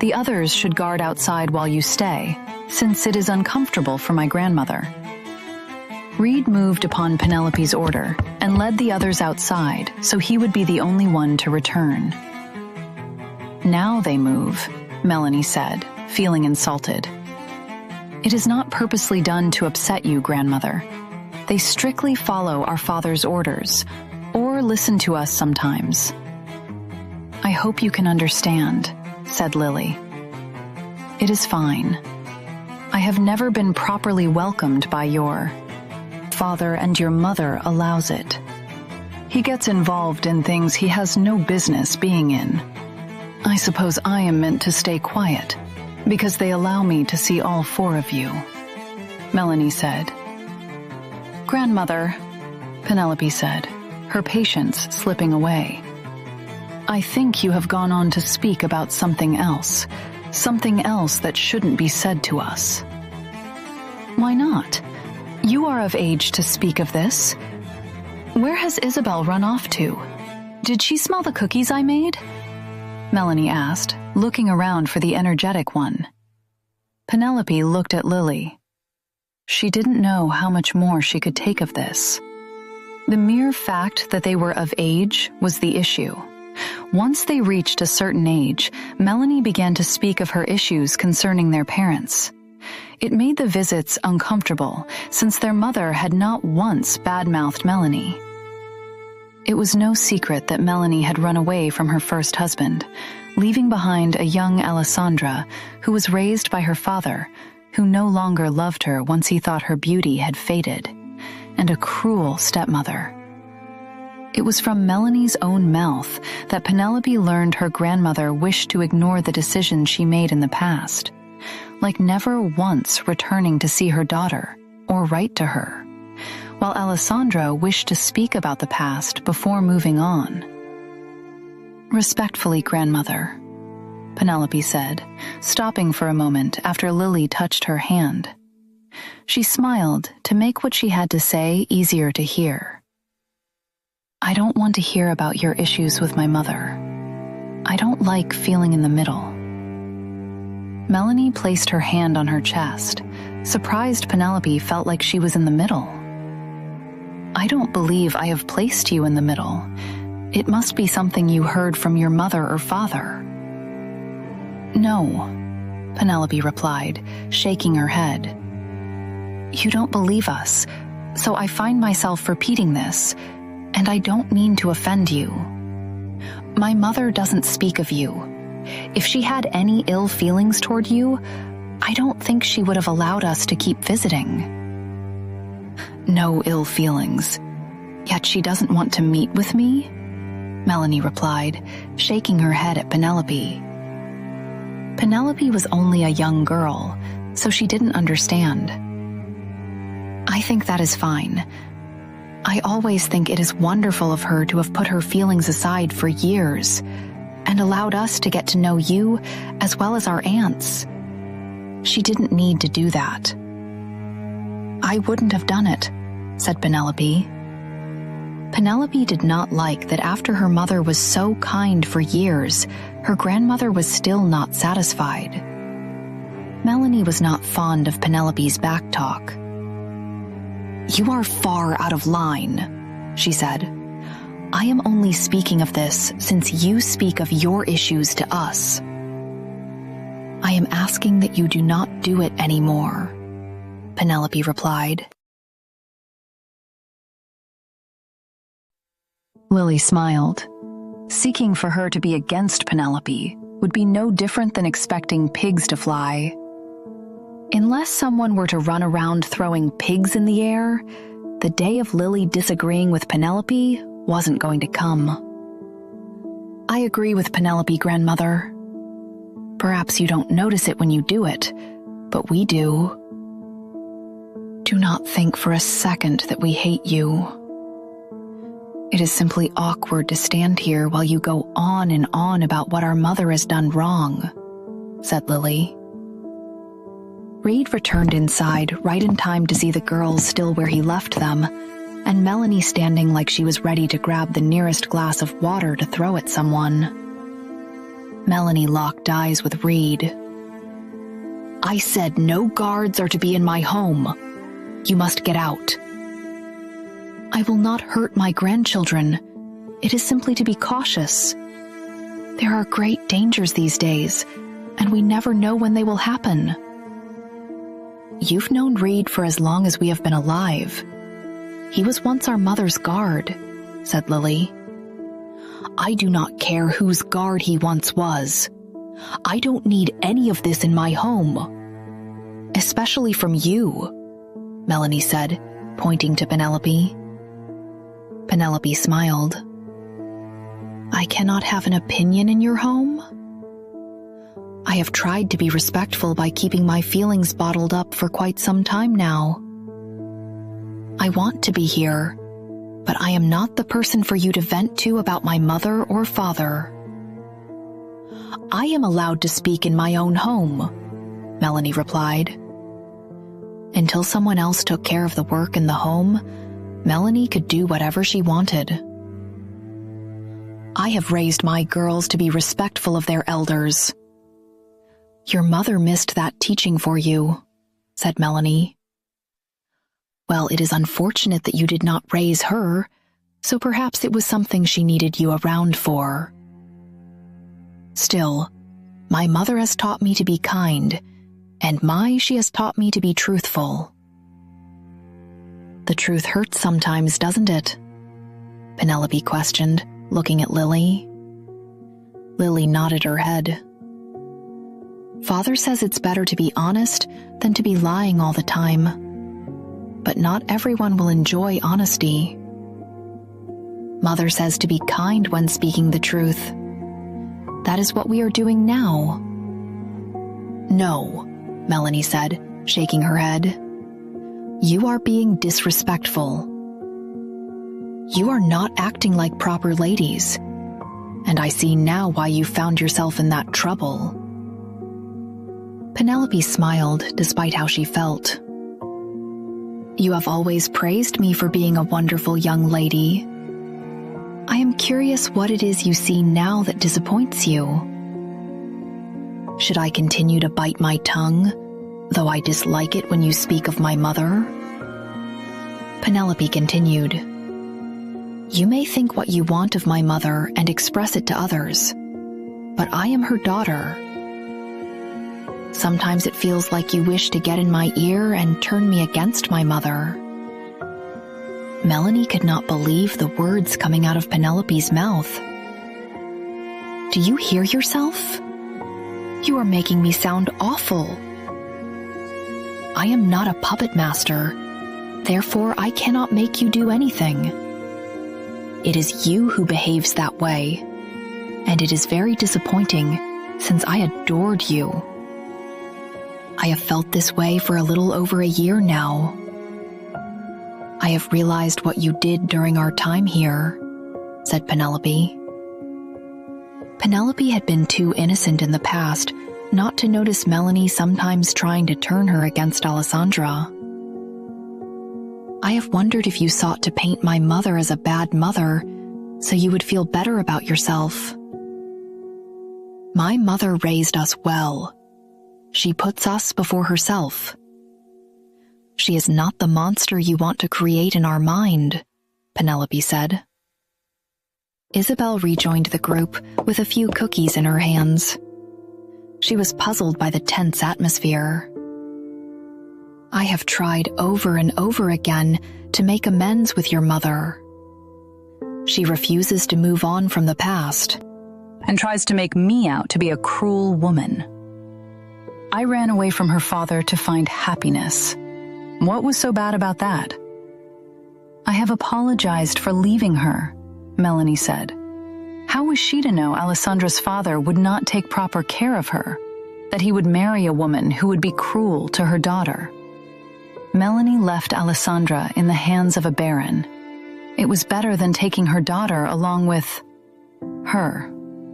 The others should guard outside while you stay, since it is uncomfortable for my grandmother. Reed moved upon Penelope's order and led the others outside so he would be the only one to return. Now they move, Melanie said, feeling insulted. It is not purposely done to upset you, grandmother. They strictly follow our father's orders, or listen to us sometimes. I hope you can understand, said Lily. It is fine. I have never been properly welcomed by your father, and your mother allows it. He gets involved in things he has no business being in. I suppose I am meant to stay quiet, because they allow me to see all four of you, Melanie said. Grandmother, Penelope said, her patience slipping away. I think you have gone on to speak about something else that shouldn't be said to us. Why not? You are of age to speak of this. Where has Isabel run off to? Did she smell the cookies I made? Melanie asked, looking around for the energetic one. Penelope looked at Lily. She didn't know how much more she could take of this. The mere fact that they were of age was the issue. Once they reached a certain age, Melanie began to speak of her issues concerning their parents. It made the visits uncomfortable, since their mother had not once badmouthed Melanie. It was no secret that Melanie had run away from her first husband, leaving behind a young Alessandra who was raised by her father, who no longer loved her once he thought her beauty had faded, and a cruel stepmother. It was from Melanie's own mouth that Penelope learned her grandmother wished to ignore the decisions she made in the past, like never once returning to see her daughter or write to her, while Alessandra wished to speak about the past before moving on. Respectfully, grandmother, Penelope said, stopping for a moment after Lily touched her hand. She smiled to make what she had to say easier to hear. I don't want to hear about your issues with my mother. I don't like feeling in the middle. Melanie placed her hand on her chest. Surprised Penelope felt like she was in the middle. I don't believe I have placed you in the middle. It must be something you heard from your mother or father. No, Penelope replied, shaking her head. You don't believe us, so I find myself repeating this, and I don't mean to offend you. My mother doesn't speak of you. If she had any ill feelings toward you, I don't think she would have allowed us to keep visiting. No ill feelings. Yet she doesn't want to meet with me? Melanie replied, shaking her head at Penelope. Penelope was only a young girl, so she didn't understand. I think that is fine. I always think it is wonderful of her to have put her feelings aside for years and allowed us to get to know you as well as our aunts. She didn't need to do that. I wouldn't have done it, said Penelope. Penelope did not like that after her mother was so kind for years, her grandmother was still not satisfied. Melanie was not fond of Penelope's backtalk. You are far out of line, she said. I am only speaking of this since you speak of your issues to us. I am asking that you do not do it anymore, Penelope replied. Lily smiled. Seeking for her to be against Penelope would be no different than expecting pigs to fly. Unless someone were to run around throwing pigs in the air, the day of Lily disagreeing with Penelope wasn't going to come. I agree with Penelope, grandmother. Perhaps you don't notice it when you do it, but we do. Do not think for a second that we hate you. It is simply awkward to stand here while you go on and on about what our mother has done wrong, said Lily. Reed returned inside right in time to see the girls still where he left them, and Melanie standing like she was ready to grab the nearest glass of water to throw at someone. Melanie locked eyes with Reed. I said no guards are to be in my home. You must get out. I will not hurt my grandchildren. It is simply to be cautious. There are great dangers these days, and we never know when they will happen. You've known Reed for as long as we have been alive. He was once our mother's guard, said Lily. I do not care whose guard he once was. I don't need any of this in my home. Especially from you, Melanie said, pointing to Penelope. Penelope smiled. I cannot have an opinion in your home? I have tried to be respectful by keeping my feelings bottled up for quite some time now. I want to be here, but I am not the person for you to vent to about my mother or father. I am allowed to speak in my own home, Melanie replied. Until someone else took care of the work in the home, Melanie could do whatever she wanted. I have raised my girls to be respectful of their elders. Your mother missed that teaching for you, said Melanie. Well, it is unfortunate that you did not raise her, so perhaps it was something she needed you around for. Still, my mother has taught me to be kind, and she has taught me to be truthful. The truth hurts sometimes, doesn't it? Penelope questioned, looking at Lily. Lily nodded her head. Father says it's better to be honest than to be lying all the time. But not everyone will enjoy honesty. Mother says to be kind when speaking the truth. That is what we are doing now. No, Melanie said, shaking her head. You are being disrespectful. You are not acting like proper ladies, and I see now why you found yourself in that trouble. Penelope smiled despite how she felt. You have always praised me for being a wonderful young lady. I am curious what it is you see now that disappoints you. Should I continue to bite my tongue, though I dislike it when you speak of my mother? Penelope continued. You may think what you want of my mother and express it to others, but I am her daughter. Sometimes it feels like you wish to get in my ear and turn me against my mother. Melanie could not believe the words coming out of Penelope's mouth. Do you hear yourself? You are making me sound awful. I am not a puppet master, therefore I cannot make you do anything. It is you who behaves that way, and it is very disappointing since I adored you. I have felt this way for a little over a year now. I I have realized what you did during our time here, said Penelope. Penelope had been too innocent in the past not to notice Melanie sometimes trying to turn her against Alessandra. I have wondered if you sought to paint my mother as a bad mother so you would feel better about yourself. My mother raised us well. She puts us before herself. She is not the monster you want to create in our mind, Penelope said. Isabel rejoined the group with a few cookies in her hands. She was puzzled by the tense atmosphere. I have tried over and over again to make amends with your mother. She refuses to move on from the past and tries to make me out to be a cruel woman. I ran away from her father to find happiness. What was so bad about that? I have apologized for leaving her, Melanie said. How was she to know Alessandra's father would not take proper care of her, that he would marry a woman who would be cruel to her daughter? Melanie left Alessandra in the hands of a baron. It was better than taking her daughter along with her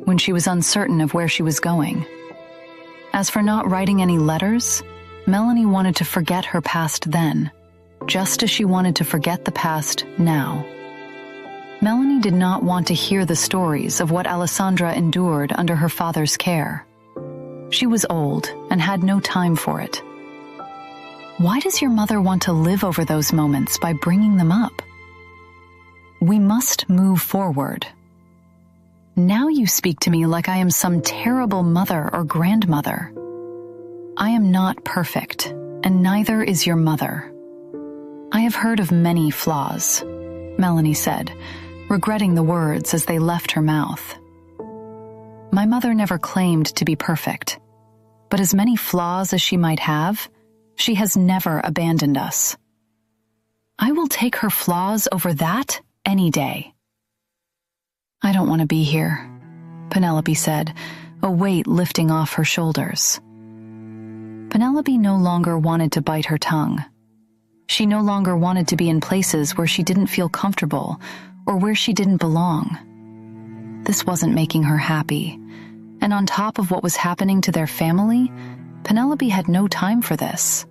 when she was uncertain of where she was going. As for not writing any letters, Melanie wanted to forget her past then, just as she wanted to forget the past now. Melanie did not want to hear the stories of what Alessandra endured under her father's care. She was old and had no time for it. Why does your mother want to live over those moments by bringing them up? We must move forward. Now you speak to me like I am some terrible mother or grandmother. I am not perfect, and neither is your mother. I have heard of many flaws, Melanie said, regretting the words as they left her mouth. My mother never claimed to be perfect, but as many flaws as she might have, she has never abandoned us. I will take her flaws over that any day. I don't want to be here, Penelope said, a weight lifting off her shoulders. Penelope no longer wanted to bite her tongue. She no longer wanted to be in places where she didn't feel comfortable or where she didn't belong. This wasn't making her happy, and on top of what was happening to their family, Penelope had no time for this.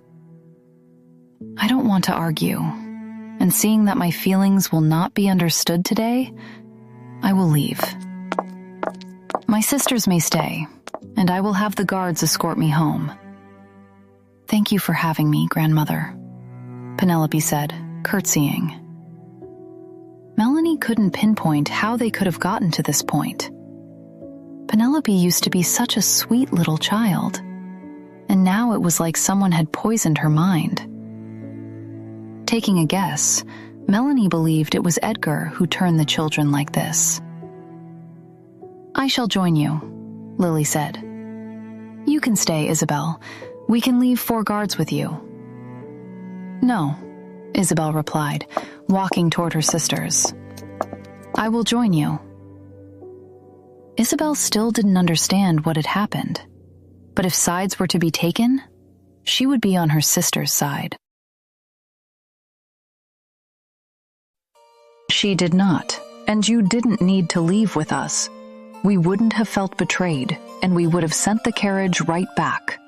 I don't want to argue, and seeing that my feelings will not be understood today, I will leave. My sisters may stay, and I will have the guards escort me home. Thank you for having me, grandmother, Penelope said, curtsying. Melanie couldn't pinpoint how they could have gotten to this point. Penelope used to be such a sweet little child, and now it was like someone had poisoned her mind. Taking a guess, Melanie believed it was Edgar who turned the children like this. I shall join you, Lily said. You can stay, Isabel. We can leave 4 guards with you. No, Isabel replied, walking toward her sisters. I will join you. Isabel still didn't understand what had happened, but if sides were to be taken, she would be on her sister's side. She did not, and you didn't need to leave with us. We wouldn't have felt betrayed, and we would have sent the carriage right back,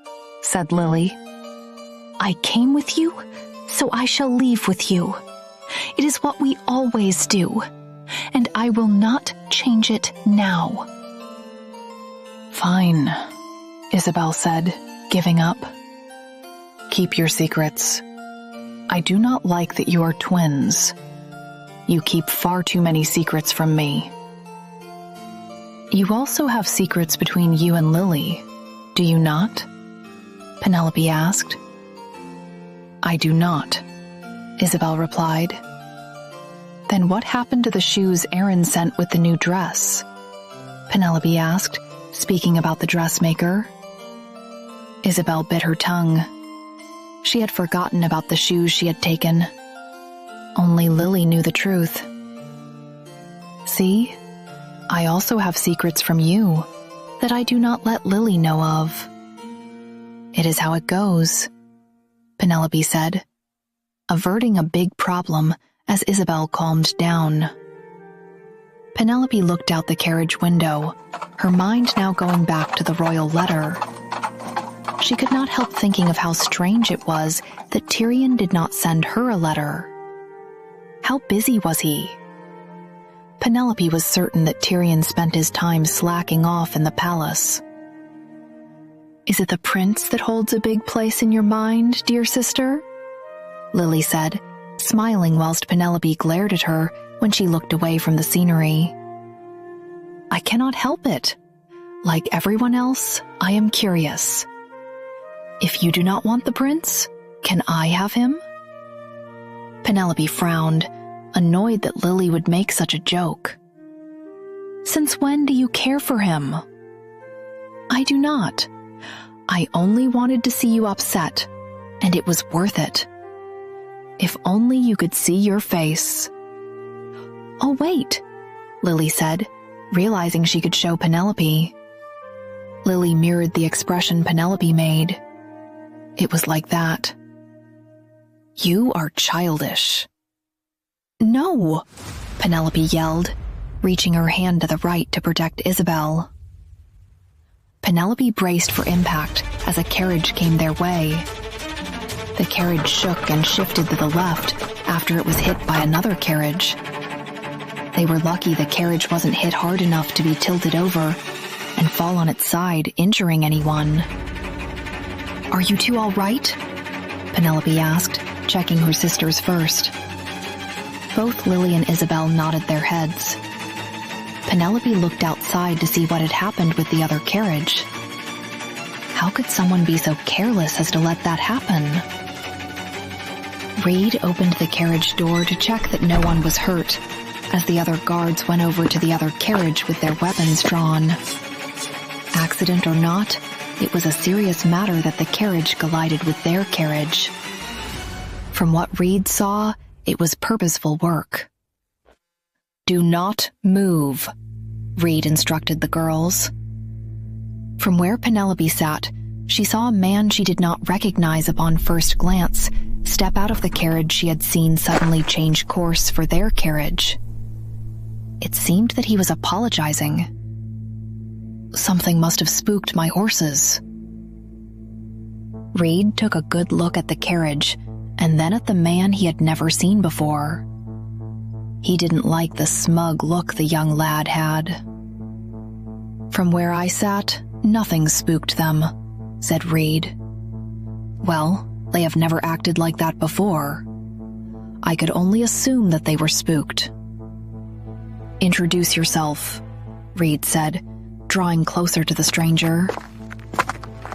said Lily. I came with you, so I shall leave with you. It is what we always do, and I will not change it now. Fine, Isabel said, giving up. Keep your secrets. I do not like that you are twins. You keep far too many secrets from me. You also have secrets between you and Lily, do you not? Penelope asked. I do not, Isabel replied. Then what happened to the shoes Aaron sent with the new dress? Penelope asked, speaking about the dressmaker. Isabel bit her tongue. She had forgotten about the shoes she had taken. Only Lily knew the truth. See, I also have secrets from you that I do not let Lily know of. It is how it goes, Penelope said. averting a big problem as Isabel calmed down. Penelope looked out the carriage window, her mind now going back to the royal letter. She could not help thinking of how strange it was that Tyrion did not send her a letter. How busy was he? Penelope was certain that Tyrion spent his time slacking off in the palace. "Is it the prince that holds a big place in your mind, dear sister?" Lily said, smiling whilst Penelope glared at her when she looked away from the scenery. "I cannot help it. Like everyone else, I am curious. If you do not want the prince, can I have him?" Penelope frowned, annoyed that Lily would make such a joke. "Since when do you care for him?" "I do not. I only wanted to see you upset, and it was worth it. If only you could see your face." "Oh, wait," Lily said, realizing she could show Penelope. Lily mirrored the expression Penelope made. It was like that. "You are childish." "No," Penelope yelled, reaching her hand to the right to protect Isabel. Penelope braced for impact as a carriage came their way. The carriage shook and shifted to the left after it was hit by another carriage. They were lucky the carriage wasn't hit hard enough to be tilted over and fall on its side, injuring anyone. "Are you two all right?" Penelope asked, checking her sisters first. Both Lily and Isabel nodded their heads. Penelope looked outside to see what had happened with the other carriage. How could someone be so careless as to let that happen? Reed opened the carriage door to check that no one was hurt, as the other guards went over to the other carriage with their weapons drawn. Accident or not, it was a serious matter that the carriage collided with their carriage. From what Reed saw, it was purposeful work. "Do not move," Reed instructed the girls. From where Penelope sat, she saw a man she did not recognize upon first glance step out of the carriage she had seen suddenly change course for their carriage. It seemed that he was apologizing. "Something must have spooked my horses." Reed took a good look at the carriage and then at the man he had never seen before. He didn't like the smug look the young lad had. "From where I sat, nothing spooked them," said Reed. "Well, they have never acted like that before. I could only assume that they were spooked." "Introduce yourself," Reed said, drawing closer to the stranger.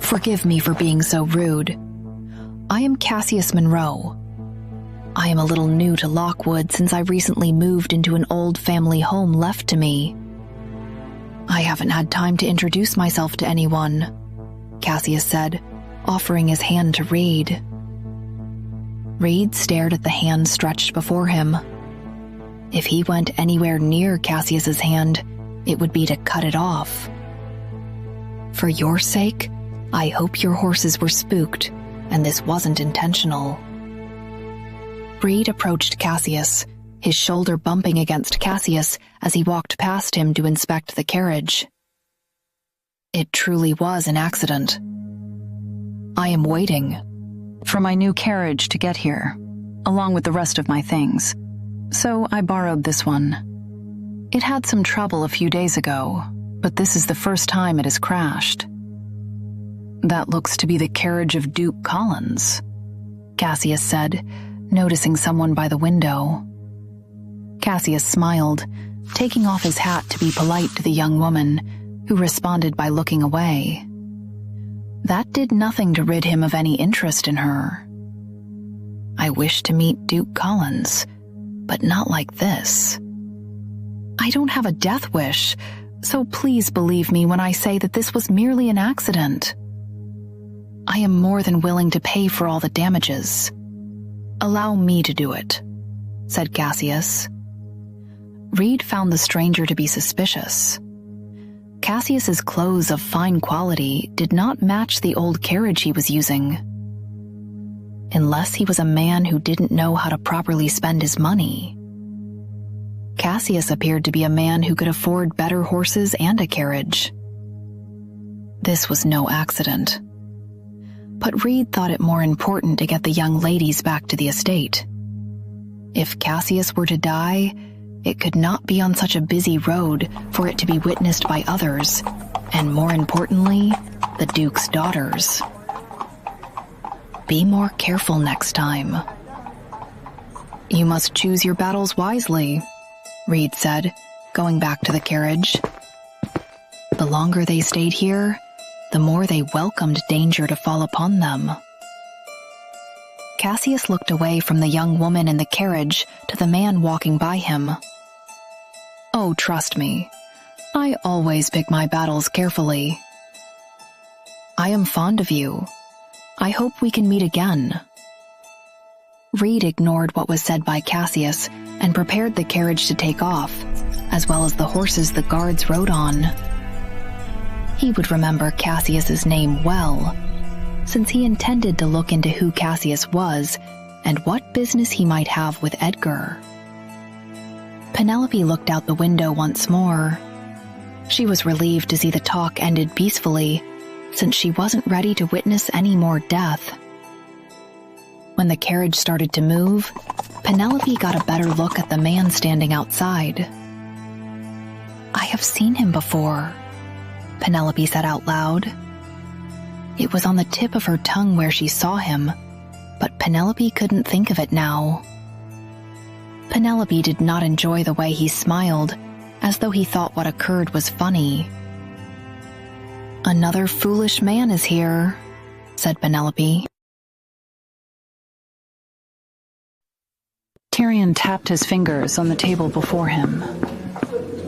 "Forgive me for being so rude. I am Cassius Monroe. I am a little new to Lockwood since I recently moved into an old family home left to me. I haven't had time to introduce myself to anyone," Cassius said, offering his hand to Reed. Reed stared at the hand stretched before him. If he went anywhere near Cassius's hand, it would be to cut it off. "For your sake, I hope your horses were spooked, and this wasn't intentional." Reed approached Cassius, his shoulder bumping against Cassius as he walked past him to inspect the carriage. "It truly was an accident. I am waiting for my new carriage to get here, along with the rest of my things. So I borrowed this one. It had some trouble a few days ago, but this is the first time it has crashed." "That looks to be the carriage of Duke Collins," Cassius said, noticing someone by the window. Cassius smiled, taking off his hat to be polite to the young woman, who responded by looking away. That did nothing to rid him of any interest in her. "I wish to meet Duke Collins, but not like this." "I don't have a death wish, so please believe me when I say that this was merely an accident. I am more than willing to pay for all the damages. Allow me to do it," said Cassius. Reed found the stranger to be suspicious. Cassius's clothes of fine quality did not match the old carriage he was using. unless he was a man who didn't know how to properly spend his money. Cassius appeared to be a man who could afford better horses and a carriage. This was no accident. But Reed thought it more important to get the young ladies back to the estate. If Cassius were to die, it could not be on such a busy road for it to be witnessed by others, and more importantly, the Duke's daughters. Be more careful next time. You must choose your battles wisely, Reed said, going back to the carriage. The longer they stayed here, the more they welcomed danger to fall upon them. Cassius looked away from the young woman in the carriage to the man walking by him. Oh, trust me, I always pick my battles carefully. I am fond of you. I hope we can meet again. Reed ignored what was said by Cassius and prepared the carriage to take off, as well as the horses the guards rode on. He would remember Cassius's name well, since he intended to look into who Cassius was and what business he might have with Edgar. Penelope looked out the window once more. She was relieved to see the talk ended peacefully, since she wasn't ready to witness any more death. When the carriage started to move, Penelope got a better look at the man standing outside. I have seen him before, Penelope said out loud. It was on the tip of her tongue where she saw him, but Penelope couldn't think of it now. Penelope did not enjoy the way he smiled, as though he thought what occurred was funny. Another foolish man is here, said Penelope. Tyrion tapped his fingers on the table before him.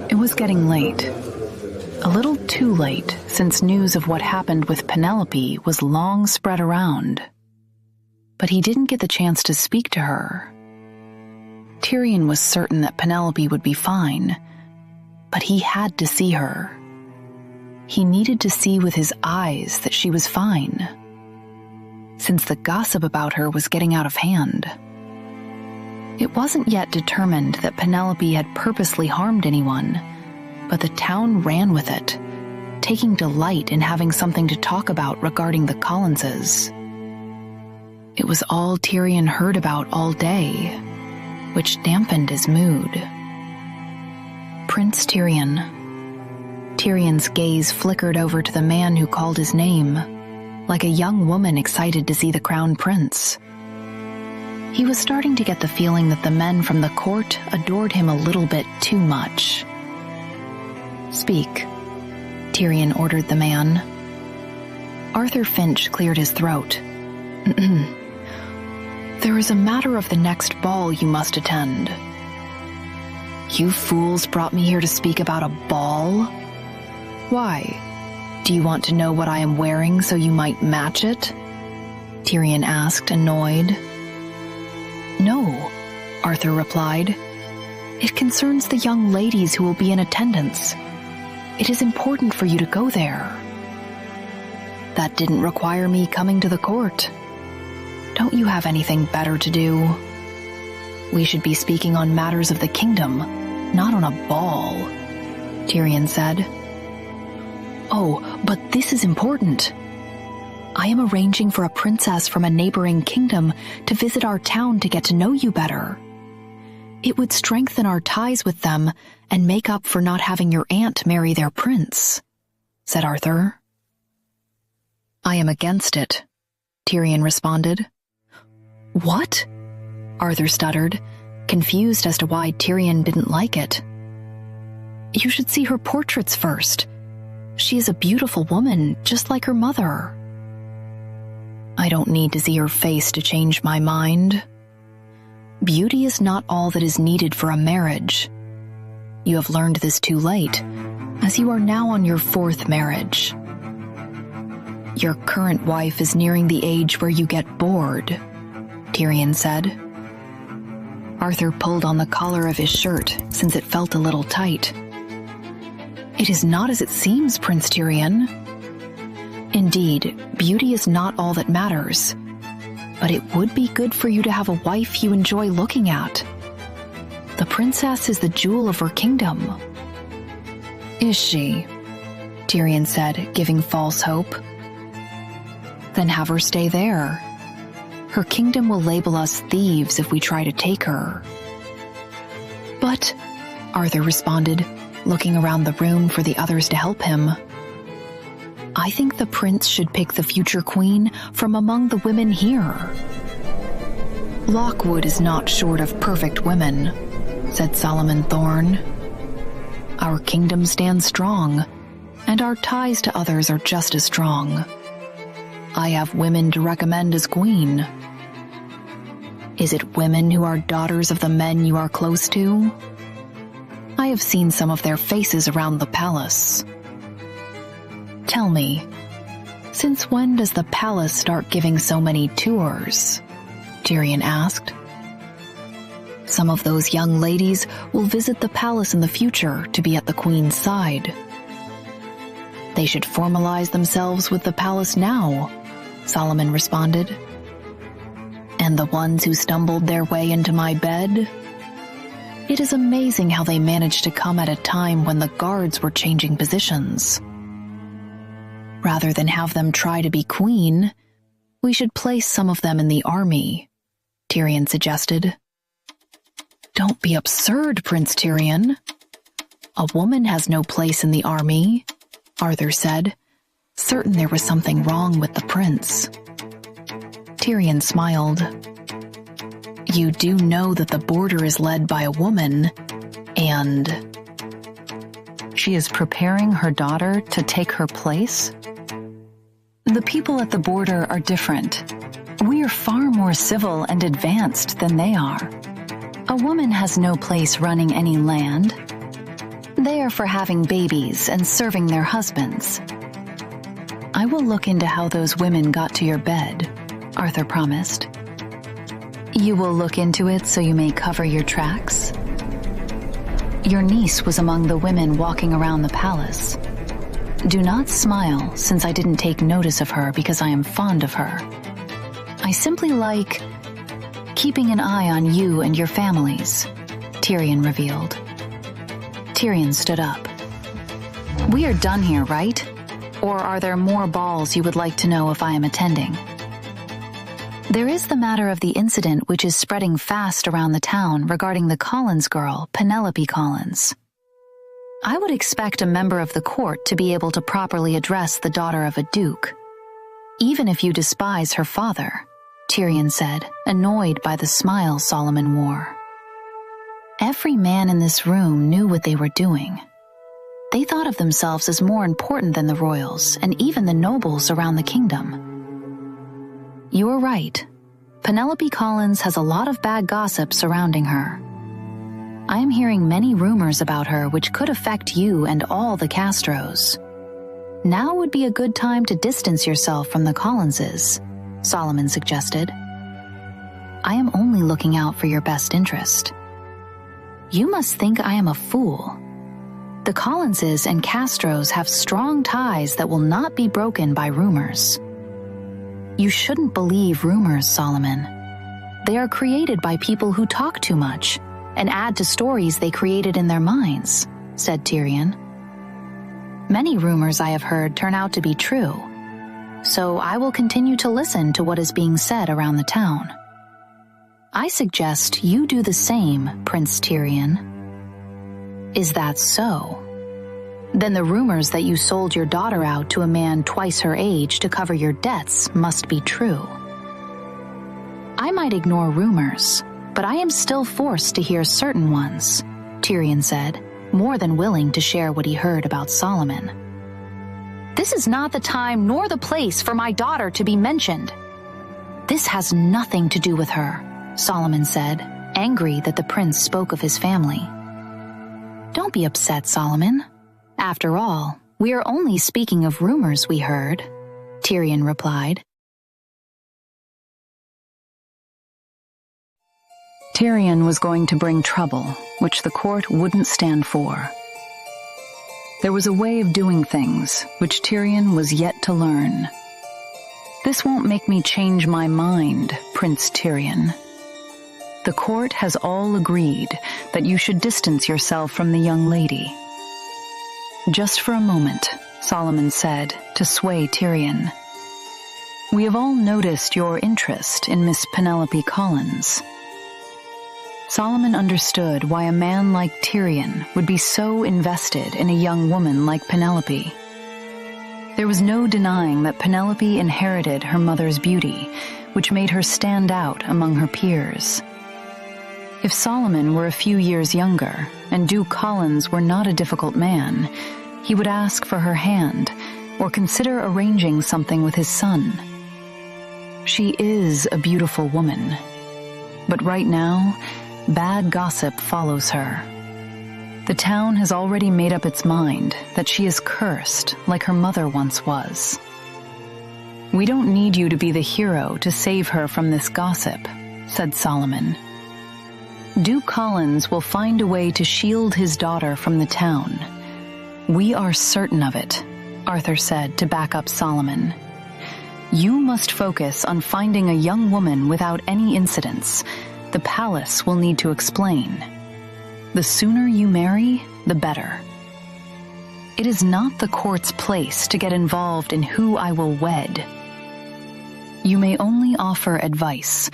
It was getting late. A little too late, since news of what happened with Penelope was long spread around. But he didn't get the chance to speak to her. Tyrion was certain that Penelope would be fine, but he had to see her. He needed to see with his eyes that she was fine, since the gossip about her was getting out of hand. It wasn't yet determined that Penelope had purposely harmed anyone, but the town ran with it, taking delight in having something to talk about regarding the Collinses. It was all Tyrion heard about all day, which dampened his mood. Prince Tyrion. Tyrion's gaze flickered over to the man who called his name, like a young woman excited to see the crown prince. He was starting to get the feeling that the men from the court adored him a little bit too much. Speak, Tyrion ordered the man. Arthur Finch cleared his throat. There is a matter of the next ball you must attend. You fools brought me here to speak about a ball? Why? Do you want to know what I am wearing so you might match it? Tyrion asked, annoyed. No, Arthur replied. It concerns the young ladies who will be in attendance. It is important for you to go there. That didn't require me coming to the court. Don't you have anything better to do? We should be speaking on matters of the kingdom, not on a ball, Tyrion said. Oh, but this is important. I am arranging for a princess from a neighboring kingdom to visit our town to get to know you better. It would strengthen our ties with them and make up for not having your aunt marry their prince, said Arthur. I am against it, Tyrion responded. What? Arthur stuttered, confused as to why Tyrion didn't like it. You should see her portraits first. She is a beautiful woman, just like her mother. I don't need to see her face to change my mind. Beauty is not all that is needed for a marriage. You have learned this too late, as you are now on your 4th marriage. Your current wife is nearing the age where you get bored, Tyrion said. Arthur pulled on the collar of his shirt, since it felt a little tight. It is not as it seems, Prince Tyrion. Indeed, beauty is not all that matters. but it would be good for you to have a wife you enjoy looking at. The princess is the jewel of her kingdom." "Is she?" Tyrion said, giving false hope. "Then have her stay there. Her kingdom will label us thieves if we try to take her." "But," Arthur responded, looking around the room for the others to help him, "I think the prince should pick the future queen from among the women here." "Lockwood is not short of perfect women," said Solomon Thorne. "Our kingdom stands strong, and our ties to others are just as strong. I have women to recommend as queen." "Is it women who are daughters of the men you are close to?" "I have seen some of their faces around the palace." "Tell me, since when does the palace start giving so many tours?" Tyrion asked. "Some of those young ladies will visit the palace in the future to be at the queen's side." "They should formalize themselves with the palace now," Solomon responded. "And the ones who stumbled their way into my bed? It is amazing how they managed to come at a time when the guards were changing positions. Rather than have them try to be queen, we should place some of them in the army," Tyrion suggested. "Don't be absurd, Prince Tyrion. A woman has no place in the army," Arthur said, certain there was something wrong with the prince. Tyrion smiled. "You do know that the border is led by a woman, and—" "She is preparing her daughter to take her place?" "The people at the border are different. We are far more civil and advanced than they are. A woman has no place running any land. They are for having babies and serving their husbands." "I will look into how those women got to your bed," Arthur promised. "You will look into it so you may cover your tracks?" "Your niece was among the women walking around the palace. Do not smile, since I didn't take notice of her because I am fond of her. I simply like keeping an eye on you and your families," Tyrion revealed. Tyrion stood up. "We are done here, right? Or are there more balls you would like to know if I am attending?" "There is the matter of the incident which is spreading fast around the town regarding the Collins girl, Penelope Collins. I would expect a member of the court to be able to properly address the daughter of a duke, even if you despise her father," Tyrion said, annoyed by the smile Solomon wore. Every man in this room knew what they were doing. They thought of themselves as more important than the royals and even the nobles around the kingdom. "You're right. Penelope Collins has a lot of bad gossip surrounding her. I am hearing many rumors about her which could affect you and all the Castros. Now would be a good time to distance yourself from the Collinses," Solomon suggested. "I am only looking out for your best interest. You must think I am a fool. The Collinses and Castros have strong ties that will not be broken by rumors." "You shouldn't believe rumors, Solomon. They are created by people who talk too much and add to stories they created in their minds," said Tyrion. "Many rumors I have heard turn out to be true, so I will continue to listen to what is being said around the town. I suggest you do the same, Prince Tyrion." "Is that so? Then the rumors that you sold your daughter out to a man twice her age to cover your debts must be true." "I might ignore rumors, but I am still forced to hear certain ones," Tyrion said, more than willing to share what he heard about Solomon. "This is not the time nor the place for my daughter to be mentioned." "This has nothing to do with her," Solomon said, angry that the prince spoke of his family. "Don't be upset, Solomon. After all, we are only speaking of rumors we heard," Tyrion replied. Tyrion was going to bring trouble, which the court wouldn't stand for. There was a way of doing things which Tyrion was yet to learn. This won't make me change my mind, Prince Tyrion. The court has all agreed that you should distance yourself from the young lady. Just for a moment, Solomon said, to sway Tyrion. We have all noticed your interest in Miss Penelope Collins. Solomon understood why a man like Tyrion would be so invested in a young woman like Penelope. There was no denying that Penelope inherited her mother's beauty, which made her stand out among her peers. If Solomon were a few years younger, and Duke Collins were not a difficult man, he would ask for her hand, or consider arranging something with his son. She is a beautiful woman, but right now, bad gossip follows her. The town has already made up its mind that she is cursed like her mother once was. We don't need you to be the hero to save her from this gossip, said Solomon. Duke Collins will find a way to shield his daughter from the town. We are certain of it, Arthur said to back up Solomon. You must focus on finding a young woman without any incidents. The palace will need to explain. The sooner you marry, the better. It is not the court's place to get involved in who I will wed. You may only offer advice,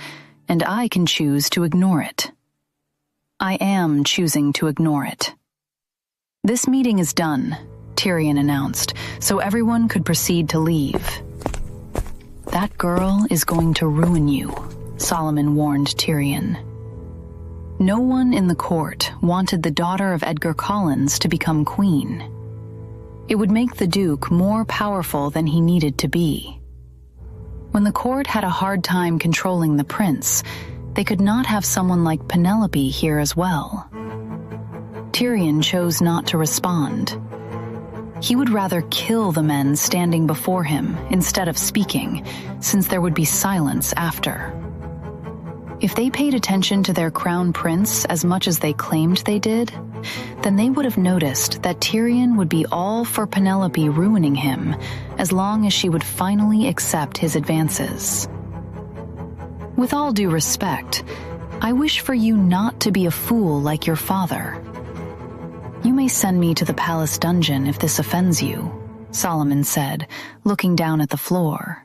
and I can choose to ignore it. I am choosing to ignore it. This meeting is done, Tyrion announced, so everyone could proceed to leave. That girl is going to ruin you, Solomon warned Tyrion. No one in the court wanted the daughter of Edgar Collins to become queen. It would make the Duke more powerful than he needed to be. When the court had a hard time controlling the prince, they could not have someone like Penelope here as well. Tyrion chose not to respond. He would rather kill the men standing before him instead of speaking, since there would be silence after. If they paid attention to their crown prince as much as they claimed they did, then they would have noticed that Tyrion would be all for Penelope ruining him as long as she would finally accept his advances. With all due respect, I wish for you not to be a fool like your father. You may send me to the palace dungeon if this offends you, Solomon said, looking down at the floor.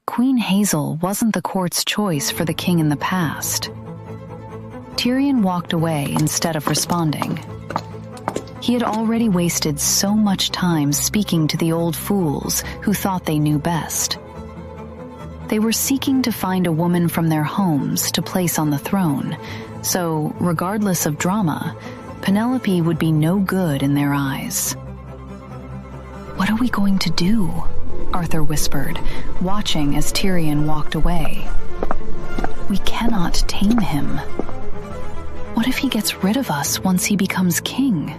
Queen Hazel wasn't the court's choice for the king in the past. Tyrion walked away instead of responding. He had already wasted so much time speaking to the old fools who thought they knew best. They were seeking to find a woman from their homes to place on the throne, so, regardless of drama, Penelope would be no good in their eyes. What are we going to do? Arthur whispered, watching as Tyrion walked away. We cannot tame him. What if he gets rid of us once he becomes king?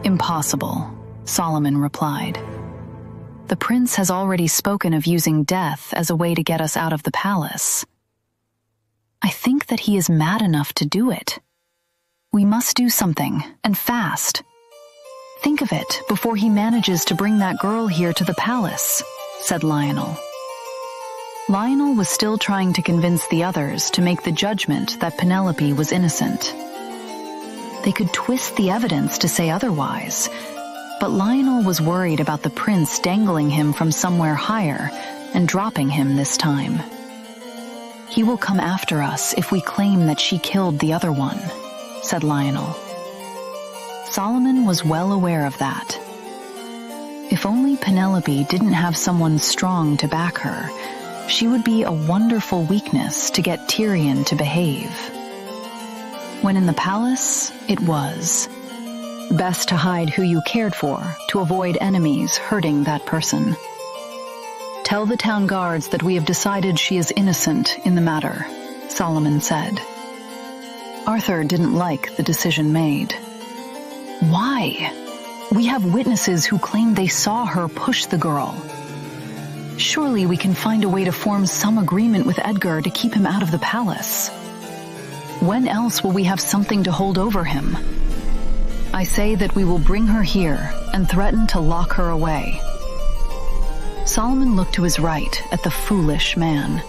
Impossible, Solomon replied. The prince has already spoken of using death as a way to get us out of the palace. I think that he is mad enough to do it. We must do something, and fast. Think of it before he manages to bring that girl here to the palace, said Lionel. Lionel was still trying to convince the others to make the judgment that Penelope was innocent. They could twist the evidence to say otherwise, but Lionel was worried about the prince dangling him from somewhere higher and dropping him this time. He will come after us if we claim that she killed the other one, said Lionel. Solomon was well aware of that. If only Penelope didn't have someone strong to back her, she would be a wonderful weakness to get Tyrion to behave. When in the palace, it was best to hide who you cared for to avoid enemies hurting that person. Tell the town guards that we have decided she is innocent in the matter, Solomon said. Arthur didn't like the decision made. Why? We have witnesses who claim they saw her push the girl. Surely we can find a way to form some agreement with Edgar to keep him out of the palace. When else will we have something to hold over him? I say that we will bring her here and threaten to lock her away. Solomon looked to his right at the foolish man.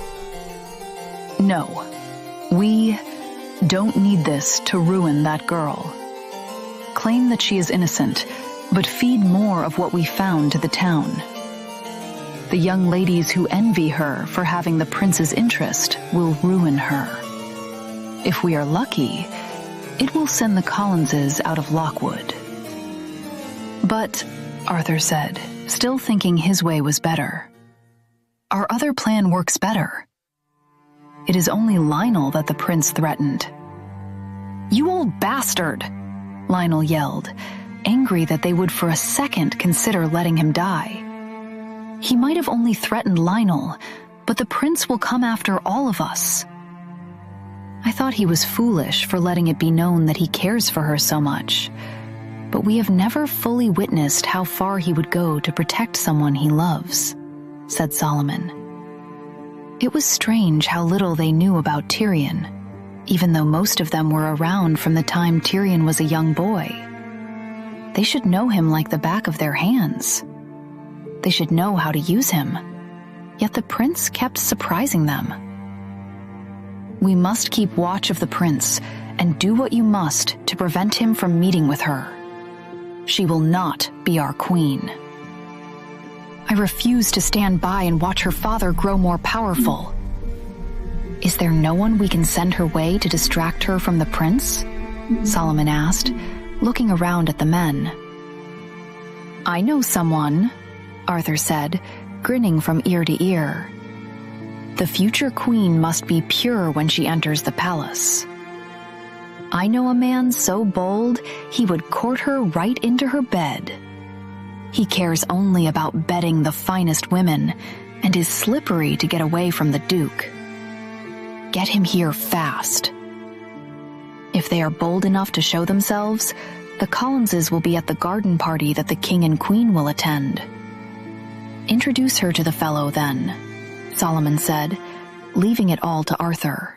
"No, we don't need this to ruin that girl. Claim that she is innocent, but feed more of what we found to the town. The young ladies who envy her for having the prince's interest will ruin her. If we are lucky, it will send the Collinses out of Lockwood." "But," Arthur said, still thinking his way was better, "our other plan works better. It is only Lionel that the prince threatened." "You old bastard!" Lionel yelled, angry that they would for a second consider letting him die. "He might have only threatened Lionel, but the prince will come after all of us. I thought he was foolish for letting it be known that he cares for her so much, but we have never fully witnessed how far he would go to protect someone he loves," said Solomon. It was strange how little they knew about Tyrion, even though most of them were around from the time Tyrion was a young boy. They should know him like the back of their hands. They should know how to use him, yet the prince kept surprising them. "We must keep watch of the prince and do what you must to prevent him from meeting with her. She will not be our queen. I refuse to stand by and watch her father grow more powerful. Is there no one we can send her way to distract her from the prince?" Solomon asked, looking around at the men. "I know someone," Arthur said, grinning from ear to ear. "The future queen must be pure when she enters the palace. I know a man so bold he would court her right into her bed. He cares only about bedding the finest women and is slippery to get away from the duke. Get him here fast. If they are bold enough to show themselves, the Collinses will be at the garden party that the king and queen will attend. Introduce her to the fellow then," Solomon said, leaving it all to Arthur.